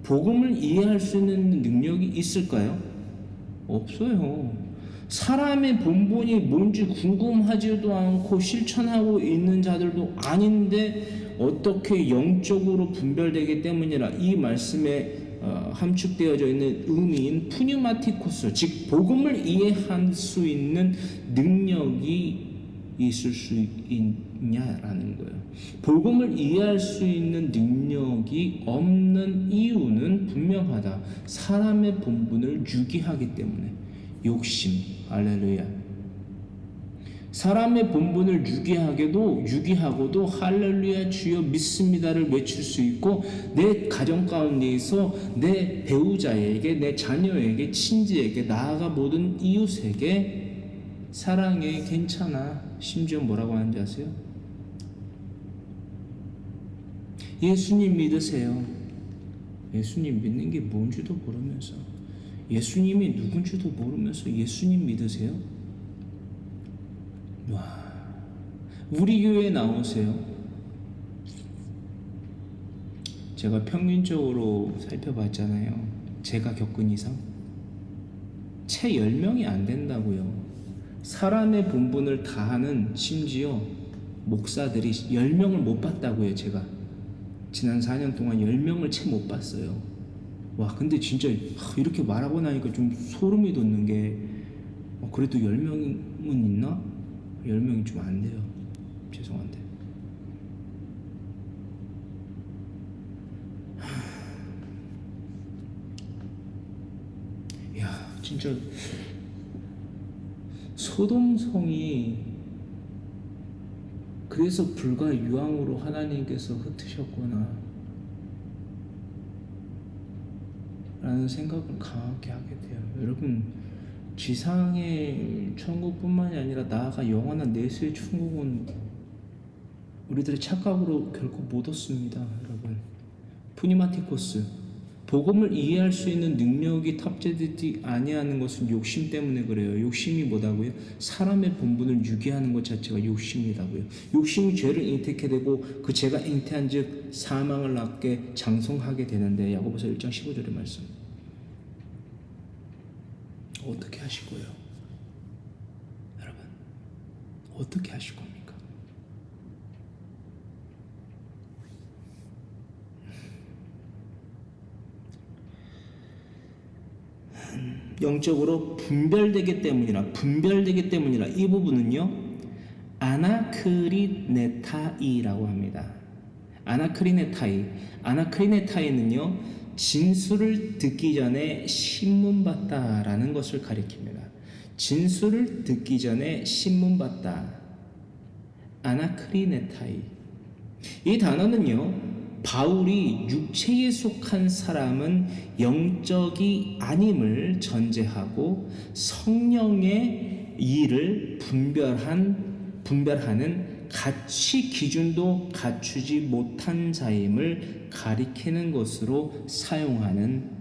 복음을 이해할 수 있는 능력이 있을까요? 없어요. 사람의 본분이 뭔지 궁금하지도 않고 실천하고 있는 자들도 아닌데 어떻게 영적으로 분별되기 때문이라 이 말씀에 함축되어져 있는 의미인 푸뉴마티코스, 즉 복음을 이해할 수 있는 능력이 있을 수 있냐라는 거예요. 복음을 이해할 수 있는 능력이 없는 이유는 분명하다. 사람의 본분을 유기하기 때문에. 욕심, 할렐루야. 사람의 본분을 유기하고도 할렐루야 주여 믿습니다를 외칠 수 있고, 내 가정 가운데에서 내 배우자에게, 내 자녀에게, 친지에게, 나아가 모든 이웃에게 사랑해, 괜찮아, 심지어 뭐라고 하는지 아세요? 예수님 믿으세요. 예수님 믿는 게 뭔지도 모르면서, 예수님이 누군지도 모르면서 예수님 믿으세요? 와, 우리 교회에 나오세요. 제가 평균적으로 살펴봤잖아요. 제가 겪은 이상 채 10명이 안 된다고요. 사람의 본분을 다하는 심지어 목사들이 10명을 못 봤다고요. 제가 지난 4년 동안 10명을 채 못 봤어요. 와, 근데 진짜 이렇게 말하고 나니까 좀 소름이 돋는 게, 그래도 10명은 있나? 10명이 좀 안 돼요. 죄송한데. 야, 진짜 소돔성이 그래서 불과 유황으로 하나님께서 흩으셨구나 라는 생각을 강하게 하게 돼요. 여러분, 지상의 천국뿐만이 아니라 나아가 영원한 내수의 천국은 우리들의 착각으로 결코 못 얻습니다. 여러분, 푸니마티코스, 복음을 이해할 수 있는 능력이 탑재되지 아니하는 것은 욕심 때문에 그래요. 욕심이 뭐다고요? 사람의 본분을 유기하는 것 자체가 욕심이라고요. 욕심이 죄를 잉태케 되고 그 죄가 잉태한 즉 사망을 낳게 장성하게 되는데, 야고보서 1장 15절의 말씀. 어떻게 하실 거예요? 여러분, 어떻게 하실 겁니까? 영적으로 분별되기 때문이라 이 부분은요, 아나크리네타이라고 합니다. 아나크리네타이는요, 진술을 듣기 전에 신문받다라는 것을 가리킵니다. 진술을 듣기 전에 신문받다. 아나크리네타이. 이 단어는요, 바울이 육체에 속한 사람은 영적이 아님을 전제하고 성령의 일을 분별하는 가치 기준도 갖추지 못한 자임을 가리키는 것으로 사용한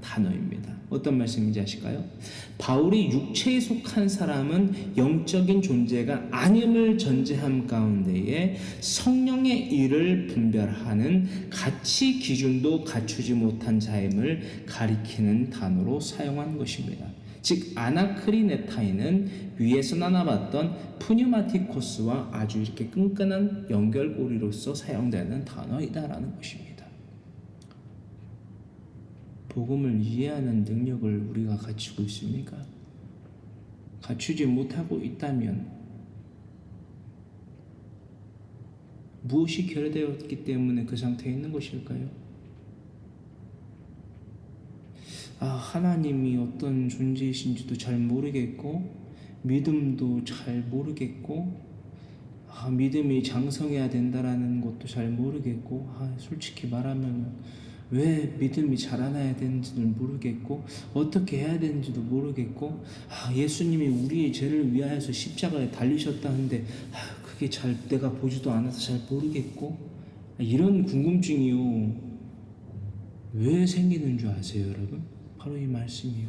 단어입니다. 어떤 말씀인지 아실까요? 바울이 육체에 속한 사람은 영적인 존재가 아님을 전제함 가운데에 성령의 일을 분별하는 가치 기준도 갖추지 못한 자임을 가리키는 단어로 사용한 것입니다. 즉 아나크리네타이는 위에서 나눠봤던 푸뉴마티코스와 아주 이렇게 끈끈한 연결고리로서 사용되는 단어이다라는 것입니다. 복음을 이해하는 능력을 우리가 갖추고 있습니까? 갖추지 못하고 있다면 무엇이 결여되었기 때문에 그 상태에 있는 것일까요? 하나님이 어떤 존재이신지도 잘 모르겠고, 믿음도 잘 모르겠고, 믿음이 장성해야 된다라는 것도 잘 모르겠고, 솔직히 말하면 왜 믿음이 자라나야 되는지도 모르겠고, 어떻게 해야 되는지도 모르겠고, 예수님이 우리의 죄를 위하여서 십자가에 달리셨다는데 그게 잘 내가 보지도 않아서 잘 모르겠고, 이런 궁금증이요, 왜 생기는 줄 아세요, 여러분? 바로 이 말씀이요.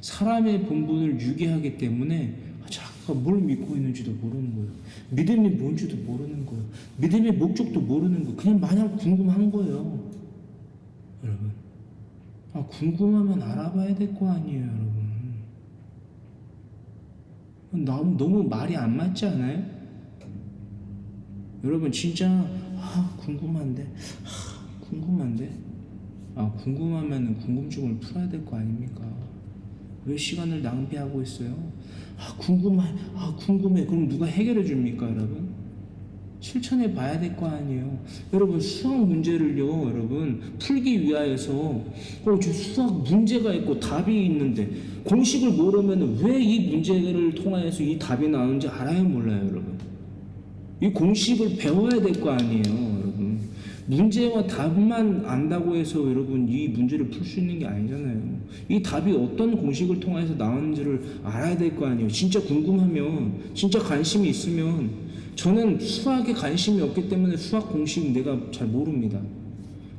사람의 본분을 유기하기 때문에 자기가 뭘 믿고 있는지도 모르는 거예요. 믿음이 뭔지도 모르는 거예요. 믿음의 목적도 모르는 거예요. 그냥 마냥 궁금한 거예요. 여러분, 궁금하면 알아봐야 될 거 아니에요, 여러분. 너무 말이 안 맞지 않아요? 여러분 진짜 궁금한데 궁금하면 궁금증을 풀어야 될 거 아닙니까? 왜 시간을 낭비하고 있어요? 궁금해. 그럼 누가 해결해 줍니까, 여러분? 실천해 봐야 될 거 아니에요. 여러분 수학 문제를요, 여러분 풀기 위하여서 저 수학 문제가 있고 답이 있는데 공식을 모르면 왜 이 문제를 통하여서 이 답이 나오는지 알아요, 몰라요, 여러분? 이 공식을 배워야 될 거 아니에요, 여러분. 문제와 답만 안다고 해서 여러분 이 문제를 풀 수 있는 게 아니잖아요. 이 답이 어떤 공식을 통해서 나오는지를 알아야 될 거 아니에요. 진짜 궁금하면, 진짜 관심이 있으면, 저는 수학에 관심이 없기 때문에 수학 공식 내가 잘 모릅니다.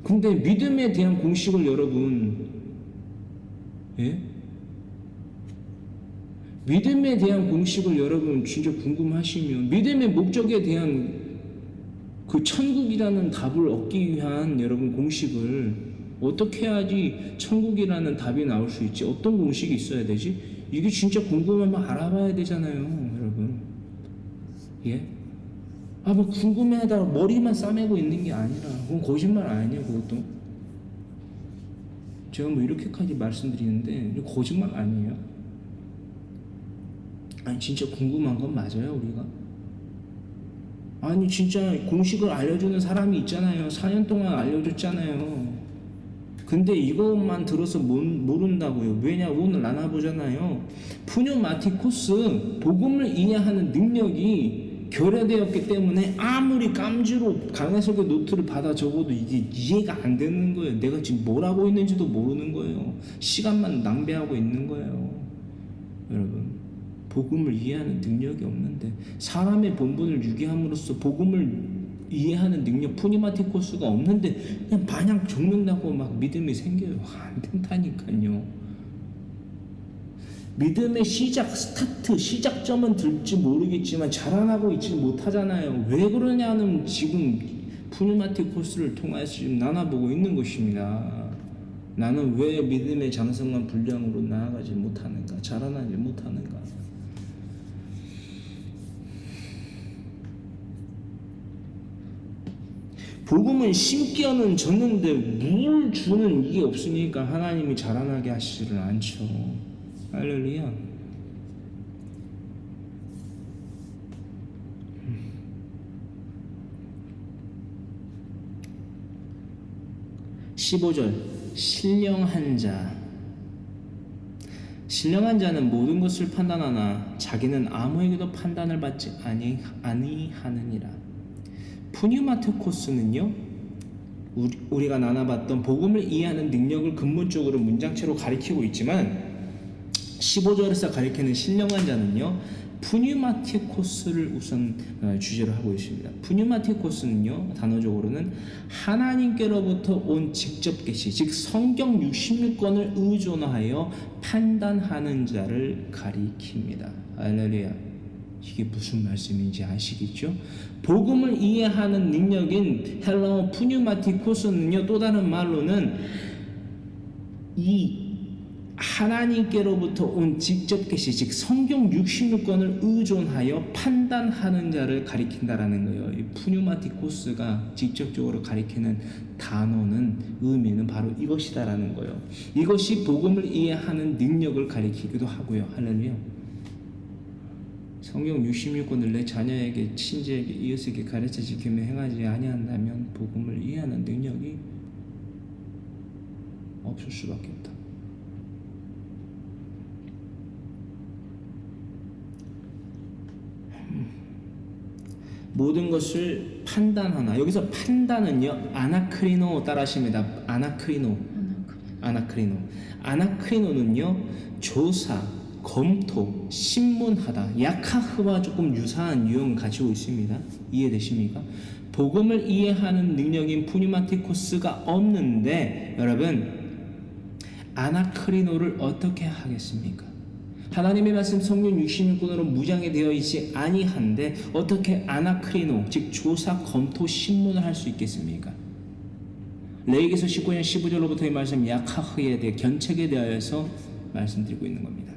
근데 믿음에 대한 공식을 여러분, 예? 믿음에 대한 공식을 여러분 진짜 궁금하시면, 믿음의 목적에 대한 그 천국이라는 답을 얻기 위한 여러분 공식을 어떻게 해야지 천국이라는 답이 나올 수 있지? 어떤 공식이 있어야 되지? 이게 진짜 궁금하면 알아봐야 되잖아요, 여러분. 예? 뭐 궁금해하다가 머리만 싸매고 있는 게 아니라, 그건 거짓말 아니에요, 그것도. 제가 뭐 이렇게까지 말씀드리는데 이거 거짓말 아니에요. 진짜 궁금한 건 맞아요, 우리가? 진짜 공식을 알려주는 사람이 있잖아요. 4년 동안 알려줬잖아요. 근데 이것만 들어서 모른다고요. 왜냐? 오늘 나눠보잖아요. 푸뉴마티코스, 복음을 이해하는 능력이 결여되었기 때문에 아무리 깜지로 강해석의 노트를 받아 적어도 이게 이해가 안 되는 거예요. 내가 지금 뭘 하고 있는지도 모르는 거예요. 시간만 낭비하고 있는 거예요. 여러분, 복음을 이해하는 능력이 없는데, 사람의 본분을 유기함으로써 복음을 이해하는 능력, 푸니마티코스가 없는데 그냥 마냥 적는다고 막 믿음이 생겨요. 안 된다니까요. 믿음의 시작점은 들지 모르겠지만 자라나고 있지 못하잖아요. 왜 그러냐는 지금 푸니마티코스를 통해서 지금 나눠보고 있는 것입니다. 나는 왜 믿음의 장성한 분량으로 나아가지 못하는가, 자라나지 못하는가. 복음은 심기어는 졌는데 물 주는 이게 없으니까 하나님이 자라나게 하시지를 않죠. 할렐루야. (15절) 신령한 자. 신령한 자는 모든 것을 판단하나 자기는 아무에게도 판단을 받지 아니하느니라. 푸뉴마티코스는요, 우리가 나눠봤던 복음을 이해하는 능력을 근본적으로 문장체로 가리키고 있지만 15절에서 가리키는 신령한 자는요, 푸뉴마티코스를 우선 주제로 하고 있습니다. 푸뉴마티코스는요, 단어적으로는 하나님께로부터 온 직접 계시, 즉 성경 66권을 의존하여 판단하는 자를 가리킵니다. 할렐루야. 이게 무슨 말씀인지 아시겠죠? 복음을 이해하는 능력인 헬라어 푸뉴마티코스는요, 또 다른 말로는 이 하나님께로부터 온 직접 계시, 즉 성경 66권을 의존하여 판단하는 자를 가리킨다라는 거예요. 이 푸뉴마티코스가 직접적으로 가리키는 단어는, 의미는 바로 이것이다라는 거예요. 이것이 복음을 이해하는 능력을 가리키기도 하고요. 할렐루야. 성경 66권을 내 자녀에게, 친지에게, 이웃에게 가르쳐 지키며 행하지 아니한다면 복음을 이해하는 능력이 없을 수밖에 없다. 모든 것을 판단하나. 여기서 판단은요, 아나크리노 따라하십니다. 아나크리노는요, 조사, 검토, 신문하다, 야카흐와 조금 유사한 유형을 가지고 있습니다. 이해되십니까? 복음을 이해하는 능력인 푸니마티코스가 없는데 여러분, 아나크리노를 어떻게 하겠습니까? 하나님의 말씀 성경 66권으로 무장이 되어 있지 아니한데 어떻게 아나크리노, 즉 조사, 검토, 신문을 할 수 있겠습니까? 레위기서 19년 15절로부터의 말씀 야카흐에 대해, 견책에 대하여서 말씀드리고 있는 겁니다.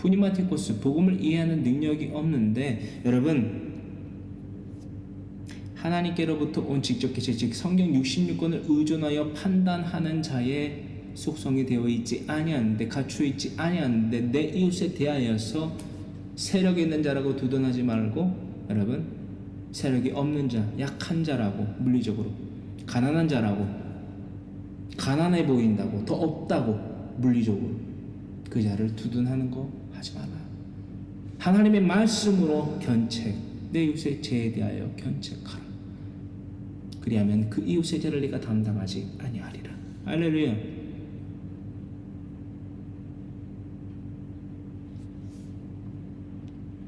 푸니마티코스, 복음을 이해하는 능력이 없는데, 여러분 하나님께로부터 온 직접 계시, 즉 성경 66권을 의존하여 판단하는 자의 속성이 되어 있지 아니하는데, 갖추어 있지 아니하는데, 내 이웃에 대하여서 세력이 있는 자라고 두둔하지 말고, 여러분 세력이 없는 자, 약한 자라고, 물리적으로 가난한 자라고, 가난해 보인다고, 더 없다고 물리적으로 그 자를 두둔하는 거 하지 마라. 하나님의 말씀으로 견책, 내 이웃의 죄에 대하여 견책하라. 그리하면 그 이웃의 죄를 네가 담당하지 아니하리라. 할렐루야.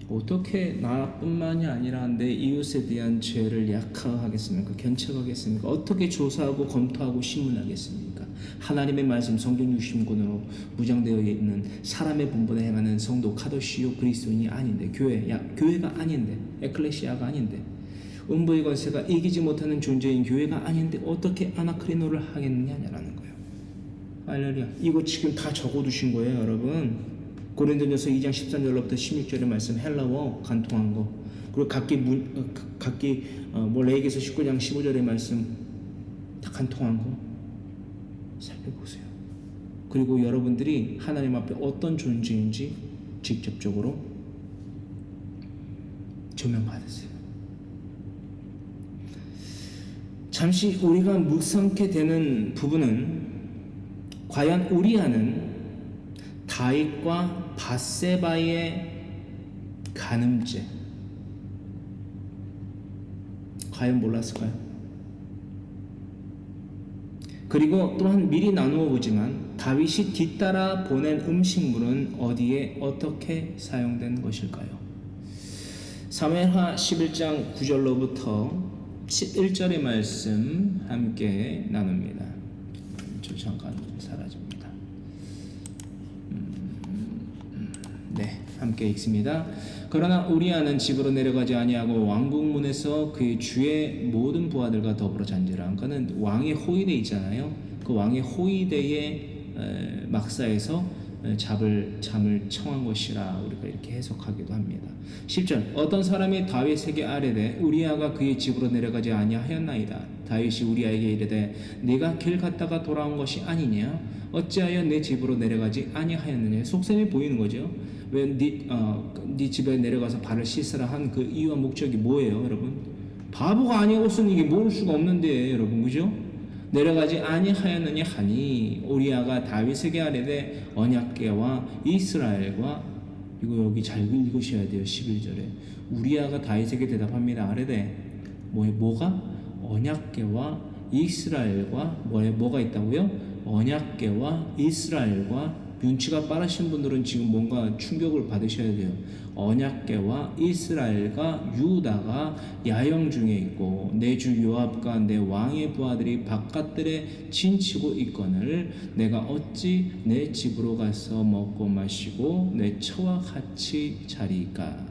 어떻게 나뿐만이 아니라 내 이웃에 대한 죄를 약화하겠습니까? 견책하겠습니까? 어떻게 조사하고 검토하고 신문하겠습니까? 하나님의 말씀 성경 60권으로 무장되어 있는 사람의 본분에 행하는 성도 카도시오 그리스도인이 아닌데, 교회가 아닌데, 에클레시아가 아닌데, 음부의 권세가 이기지 못하는 존재인 교회가 아닌데 어떻게 아나크리노를 하겠느냐라는 거예요. 할렐루야. 이거 지금 다 적어두신 거예요, 여러분. 고린도전서 2장 13절로부터 16절의 말씀, 헬라어 간통한 거, 그리고 각기 레위기서 19장 15절의 말씀 다 간통한 거 살펴보세요. 그리고 여러분들이 하나님 앞에 어떤 존재인지 직접적으로 조명받으세요. 잠시 우리가 묵상케 되는 부분은, 과연 우리아는 다윗과 밧세바의 간음죄 과연 몰랐을까요? 그리고 또한 미리 나누어 보지만 다윗이 뒤따라 보낸 음식물은 어디에 어떻게 사용된 것일까요? 사무엘하 11장 9절로부터 11절의 말씀 함께 나눕니다. 저 잠깐 사라집니다. 네, 함께 읽습니다. 그러나 우리아는 집으로 내려가지 아니하고 왕궁문에서 그의 주의 모든 부하들과 더불어 잔지라. 그는 왕의 호위대 있잖아요. 그 왕의 호위대의 막사에서 잠을 청한 것이라 우리가 이렇게 해석하기도 합니다. 10절, 어떤 사람이 다윗에게 아뢰되 우리아가 그의 집으로 내려가지 아니하였나이다. 다윗이 우리아에게 이르되 네가 길 갔다가 돌아온 것이 아니냐? 어찌하여 내 집으로 내려가지 아니하였느냐? 속셈이 보이는 거죠. 왜 네 집에 내려가서 발을 씻으라 한 그 이유와 목적이 뭐예요, 여러분? 바보가 아니고서는 이게 모를 수가 없는데, 여러분, 그죠? 내려가지 아니하였느냐 하니 우리아가 다윗에게 아뢰되 언약궤와 이스라엘과, 이거 여기 잘 읽으셔야 돼요. 11절에 우리아가 다윗에게 대답합니다. 아뢰되 뭐가? 언약궤와 이스라엘과 뭐가 있다고요? 언약궤와 이스라엘과. 눈치가 빠르신 분들은 지금 뭔가 충격을 받으셔야 돼요. 언약궤와 이스라엘과 유다가 야영 중에 있고 내 주 요압과 내 왕의 부하들이 바깥들에 진치고 있거늘 내가 어찌 내 집으로 가서 먹고 마시고 내 처와 같이 자리까?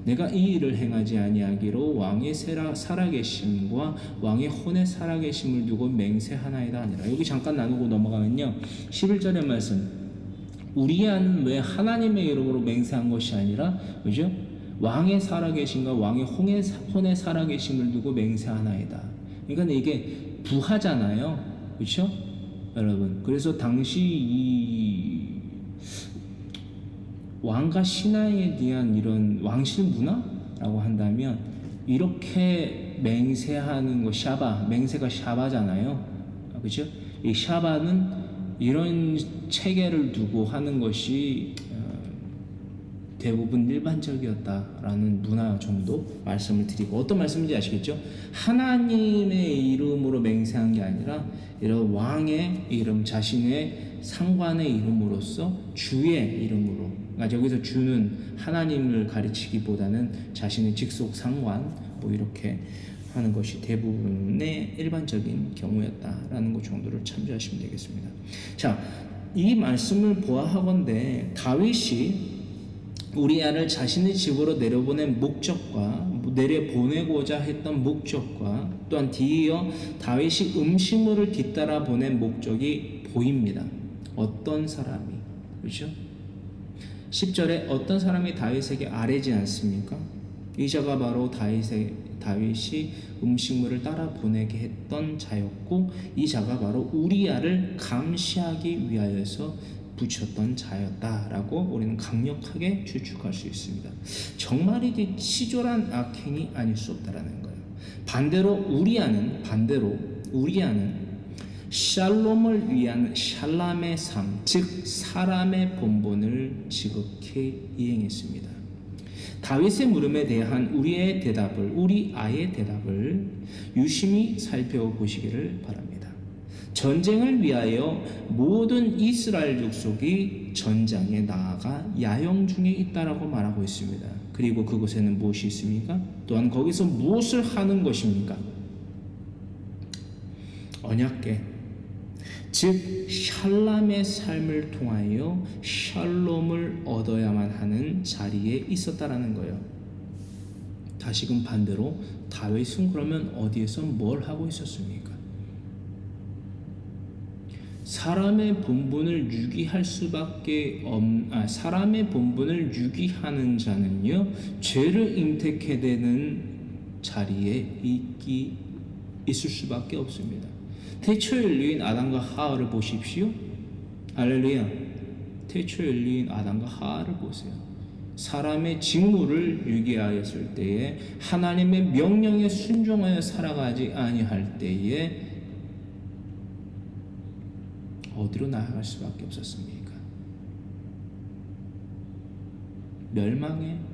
내가 이 일을 행하지 아니하기로 왕의 살아계심과 왕의 혼의 살아계심을 두고 맹세하나이다 아니라. 여기 잠깐 나누고 넘어가면요, 11절의 말씀, 우리아는 왜 하나님의 이름으로 맹세한 것이 아니라, 그죠? 왕의 살아계심과 왕의 혼의 살아계심을 두고 맹세하나이다. 그러니까 이게 부하잖아요, 그렇죠, 여러분? 그래서 당시 이 왕과 신하에 대한 이런 왕실 문화라고 한다면 이렇게 맹세하는 거, 맹세가 샤바잖아요, 그렇죠? 이 샤바는 이런 체계를 두고 하는 것이 대부분 일반적이었다라는 문화 정도 말씀을 드리고, 어떤 말씀인지 아시겠죠? 하나님의 이름으로 맹세한 게 아니라 이런 왕의 이름, 자신의 상관의 이름으로서 주의 이름으로, 여기서 주는 하나님을 가르치기보다는 자신의 직속 상관 이렇게 하는 것이 대부분의 일반적인 경우였다라는 것 정도를 참조하시면 되겠습니다. 자, 이 말씀을 보아하건대 다윗이 우리아를 자신의 집으로 내려보낸 목적과 내려보내고자 했던 목적과 또한 뒤이어 다윗이 음식물을 뒤따라 보낸 목적이 보입니다. 어떤 사람이, 그렇죠? 10절에 어떤 사람이 다윗에게 아뢰지 않습니까? 이 자가 바로 다윗이 음식물을 따라 보내게 했던 자였고, 이 자가 바로 우리야를 감시하기 위하여서 붙였던 자였다라고 우리는 강력하게 추측할 수 있습니다. 정말이지 치졸한 악행이 아닐 수 없다라는 거예요. 반대로 우리야는 샬롬을 위한 샬람의 삶, 즉 사람의 본분을 지극히 이행했습니다. 다윗의 물음에 대한 우리아의 대답을 유심히 살펴보시기를 바랍니다. 전쟁을 위하여 모든 이스라엘 족속이 전장에 나아가 야영 중에 있다라고 말하고 있습니다. 그리고 그곳에는 무엇이 있습니까? 또한 거기서 무엇을 하는 것입니까? 언약궤, 즉 샬람의 삶을 통하여 샬롬을 얻어야만 하는 자리에 있었다라는 거예요. 다시금 반대로 다윗은 그러면 어디에서 뭘 하고 있었습니까? 사람의 본분을 유기하는 자는요, 죄를 잉태케 되는 자리에 있을 수밖에 없습니다. 태초인류인 아담과 하와를 보십시오. 할렐루야. 태초인류인 아담과 하와를 보세요. 사람의 직무를 유기하였을 때에, 하나님의 명령에 순종하여 살아가지 아니할 때에 어디로 나아갈 수밖에 없었습니까?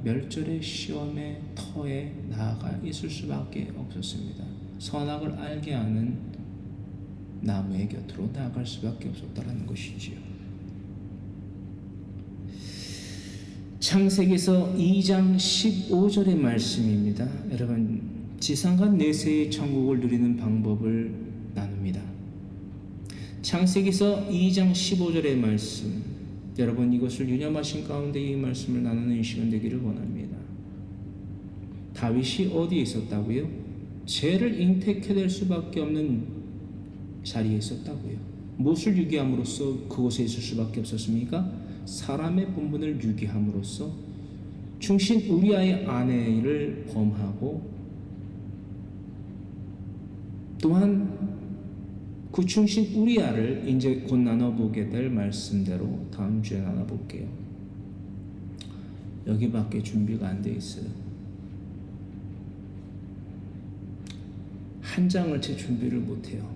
멸절의 시험의 터에 나아가 있을 수밖에 없었습니다. 선악을 알게 하는 나무의 곁으로 나아갈 수밖에 없었다는 것이지요. 창세기서 2장 15절의 말씀입니다. 여러분, 지상과 내세의 천국을 누리는 방법을 나눕니다. 창세기서 2장 15절의 말씀, 여러분 이것을 유념하신 가운데 이 말씀을 나누는 시간 되기를 원합니다. 다윗이 어디에 있었다고요? 죄를 잉태케 될 수밖에 없는 자리에 있었다고요. 무엇을 유기함으로써 그곳에 있을 수밖에 없었습니까? 사람의 본분을 유기함으로써 충신 우리아의 아내를 범하고, 또한 그 충신 우리아를 이제 곧 나눠보게 될 말씀대로 다음 주에 나눠볼게요. 여기밖에 준비가 안 돼 있어요. 한 장을 채 준비를 못해요.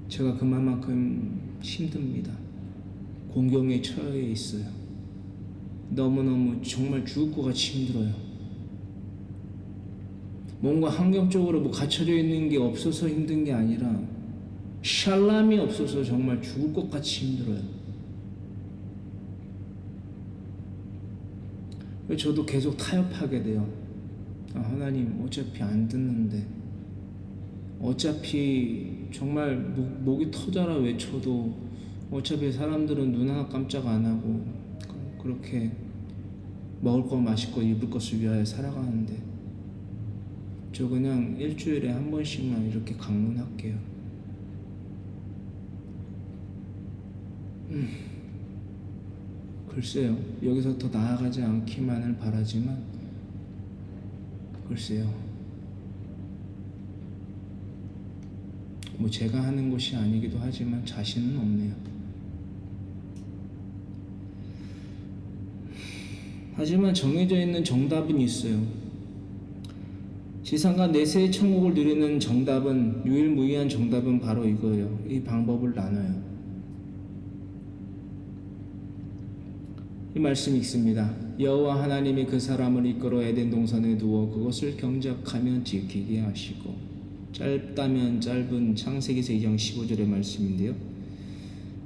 제가 그만큼 힘듭니다. 공경에 처해 있어요. 너무너무 정말 죽을 것 같이 힘들어요. 뭔가 환경적으로 갖춰져 있는 게 없어서 힘든 게 아니라 샬람이 없어서 정말 죽을 것 같이 힘들어요. 저도 계속 타협하게 돼요. 하나님 어차피 안 듣는데, 어차피 정말 목이 터져라 외쳐도 어차피 사람들은 눈 하나 깜짝 안 하고 그렇게 먹을 거 마실 거 입을 것을 위하여 살아가는데, 저 그냥 일주일에 한 번씩만 이렇게 강론할게요. 글쎄요, 여기서 더 나아가지 않기만을 바라지만, 글쎄요, 뭐 제가 하는 것이 아니기도 하지만 자신은 없네요. 하지만 정해져 있는 정답은 있어요. 지상과 내세의 천국을 누리는 정답은, 유일무이한 정답은 바로 이거예요. 이 방법을 나눠요. 이 말씀이 있습니다. 여호와 하나님이 그 사람을 이끌어 에덴 동산에 두어 그것을 경작하며 지키게 하시고, 짧다면 짧은 창세기서 2장 15절의 말씀인데요.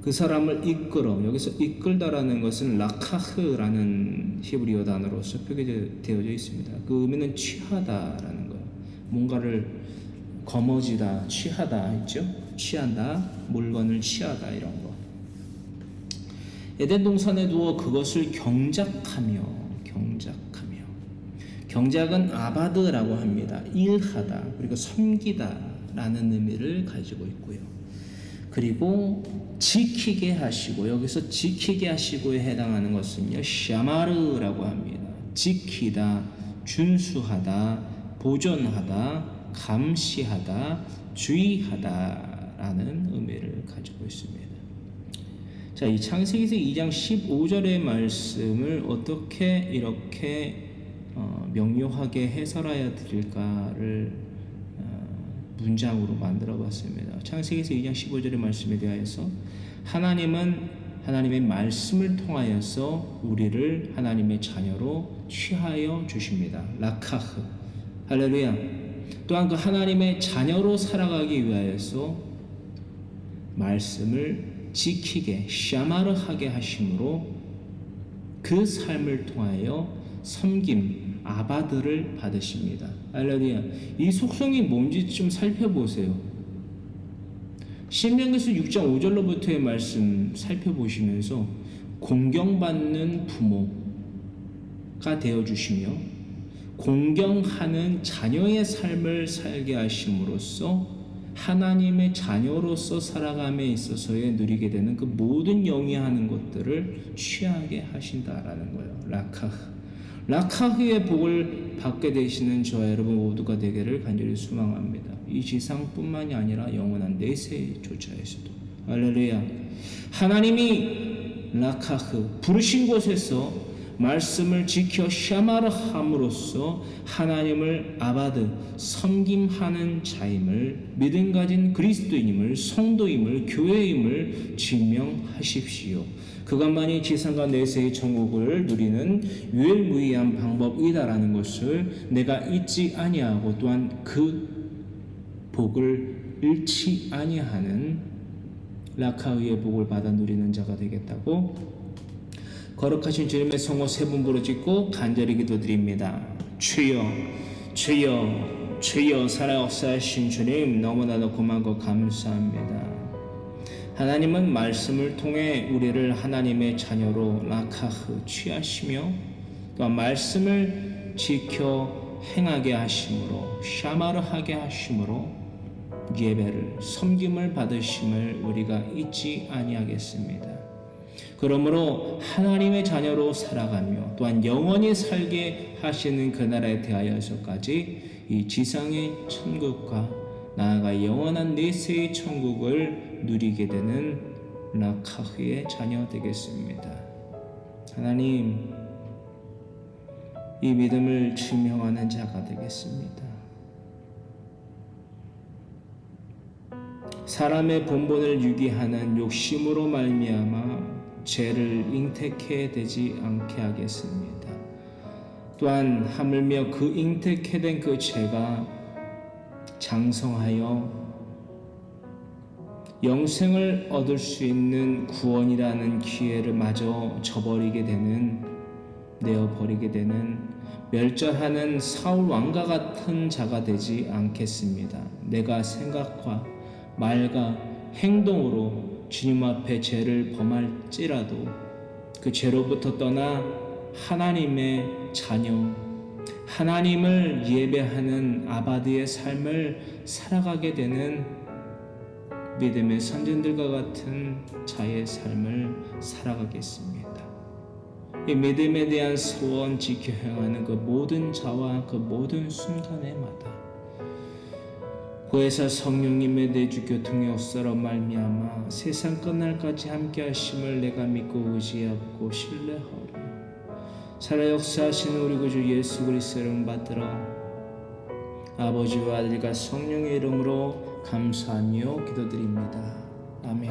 그 사람을 이끌어, 여기서 이끌다라는 것은 라카흐라는 히브리어 단어로서 표기되어져 있습니다. 그 의미는 취하다라는 거예요. 뭔가를 거머쥐다, 취하다 있죠? 취한다, 물건을 취하다 이런 거. 에덴 동산에 두어 그것을 경작하며, 경작은 아바드라고 합니다. 일하다, 그리고 섬기다 라는 의미를 가지고 있고요. 그리고 지키게 하시고, 여기서 지키게 하시고에 해당하는 것은요, 샤마르라고 합니다. 지키다, 준수하다, 보존하다, 감시하다, 주의하다라는 의미를 가지고 있습니다. 자, 이 창세기서 2장 15절의 말씀을 어떻게 이렇게 명료하게 해설하여 드릴까를 문장으로 만들어 봤습니다. 창세기서 2장 15절의 말씀에 대하여서 하나님은 하나님의 말씀을 통하여서 우리를 하나님의 자녀로 취하여 주십니다. 라카흐. 할렐루야. 또한 그 하나님의 자녀로 살아가기 위하여서 말씀을 지키게, 샤마르하게 하심으로 그 삶을 통하여 섬김, 아바드를 받으십니다. 할렐루야. 이 속성이 뭔지 좀 살펴보세요. 신명기서 6장 5절로부터의 말씀 살펴보시면서 공경받는 부모가 되어주시며 공경하는 자녀의 삶을 살게 하심으로써 하나님의 자녀로서 살아감에 있어서에 누리게 되는 그 모든 영위하는 것들을 취하게 하신다라는 거예요. 라카흐의 복을 받게 되시는 저와 여러분 모두가 되기를 간절히 소망합니다. 이 지상뿐만이 아니라 영원한 내세조차에서도. 할렐루야. 하나님이 라카흐 부르신 곳에서 말씀을 지켜 샤마르함으로써 하나님을 아바드 섬김하는 자임을, 믿음 가진 그리스도인임을, 성도임을, 교회임을 증명하십시오. 그것만이 지상과 내세의 천국을 누리는 유일무이한 방법이다라는 것을 내가 잊지 아니하고 또한 그 복을 잃지 아니하는 라카의의 복을 받아 누리는 자가 되겠다고 거룩하신 주님의 성호 세 번 부르짖고 간절히 기도드립니다. 주여, 주여, 주여. 살아 역사하신 주님, 너무나도 고맙고 감사합니다. 하나님은 말씀을 통해 우리를 하나님의 자녀로 라카흐 취하시며 또 말씀을 지켜 행하게 하심으로, 샤마르하게 하심으로 예배를, 섬김을 받으심을 우리가 잊지 아니하겠습니다. 그러므로 하나님의 자녀로 살아가며 또한 영원히 살게 하시는 그 나라에 대하여서까지 이 지상의 천국과 나아가 영원한 내세의 천국을 누리게 되는 라카흐의 자녀 되겠습니다. 하나님, 이 믿음을 증명하는 자가 되겠습니다. 사람의 본본을 유기하는 욕심으로 말미암아 죄를 잉태케 되지 않게 하겠습니다. 또한 하물며 그 잉태케 된 그 죄가 장성하여 영생을 얻을 수 있는 구원이라는 기회를 마저 저버리게 되는, 내어버리게 되는 멸절하는 사울 왕과 같은 자가 되지 않겠습니다. 내가 생각과 말과 행동으로 주님 앞에 죄를 범할지라도 그 죄로부터 떠나 하나님의 자녀, 하나님을 예배하는 아바드의 삶을 살아가게 되는 믿음의 선진들과 같은 자의 삶을 살아가겠습니다. 이 믿음에 대한 소원 지켜 행하는 그 모든 자와 그 모든 순간에마다 구해사 성령님의 내주 교통의 역사로 말미암아 세상 끝날까지 함께 하심을 내가 믿고 의지하고 신뢰하오니 살아 역사하시는 우리 구주 예수 그리스도의 이름 받들어 아버지와 아들과 성령의 이름으로 감사하며 기도드립니다. 아멘.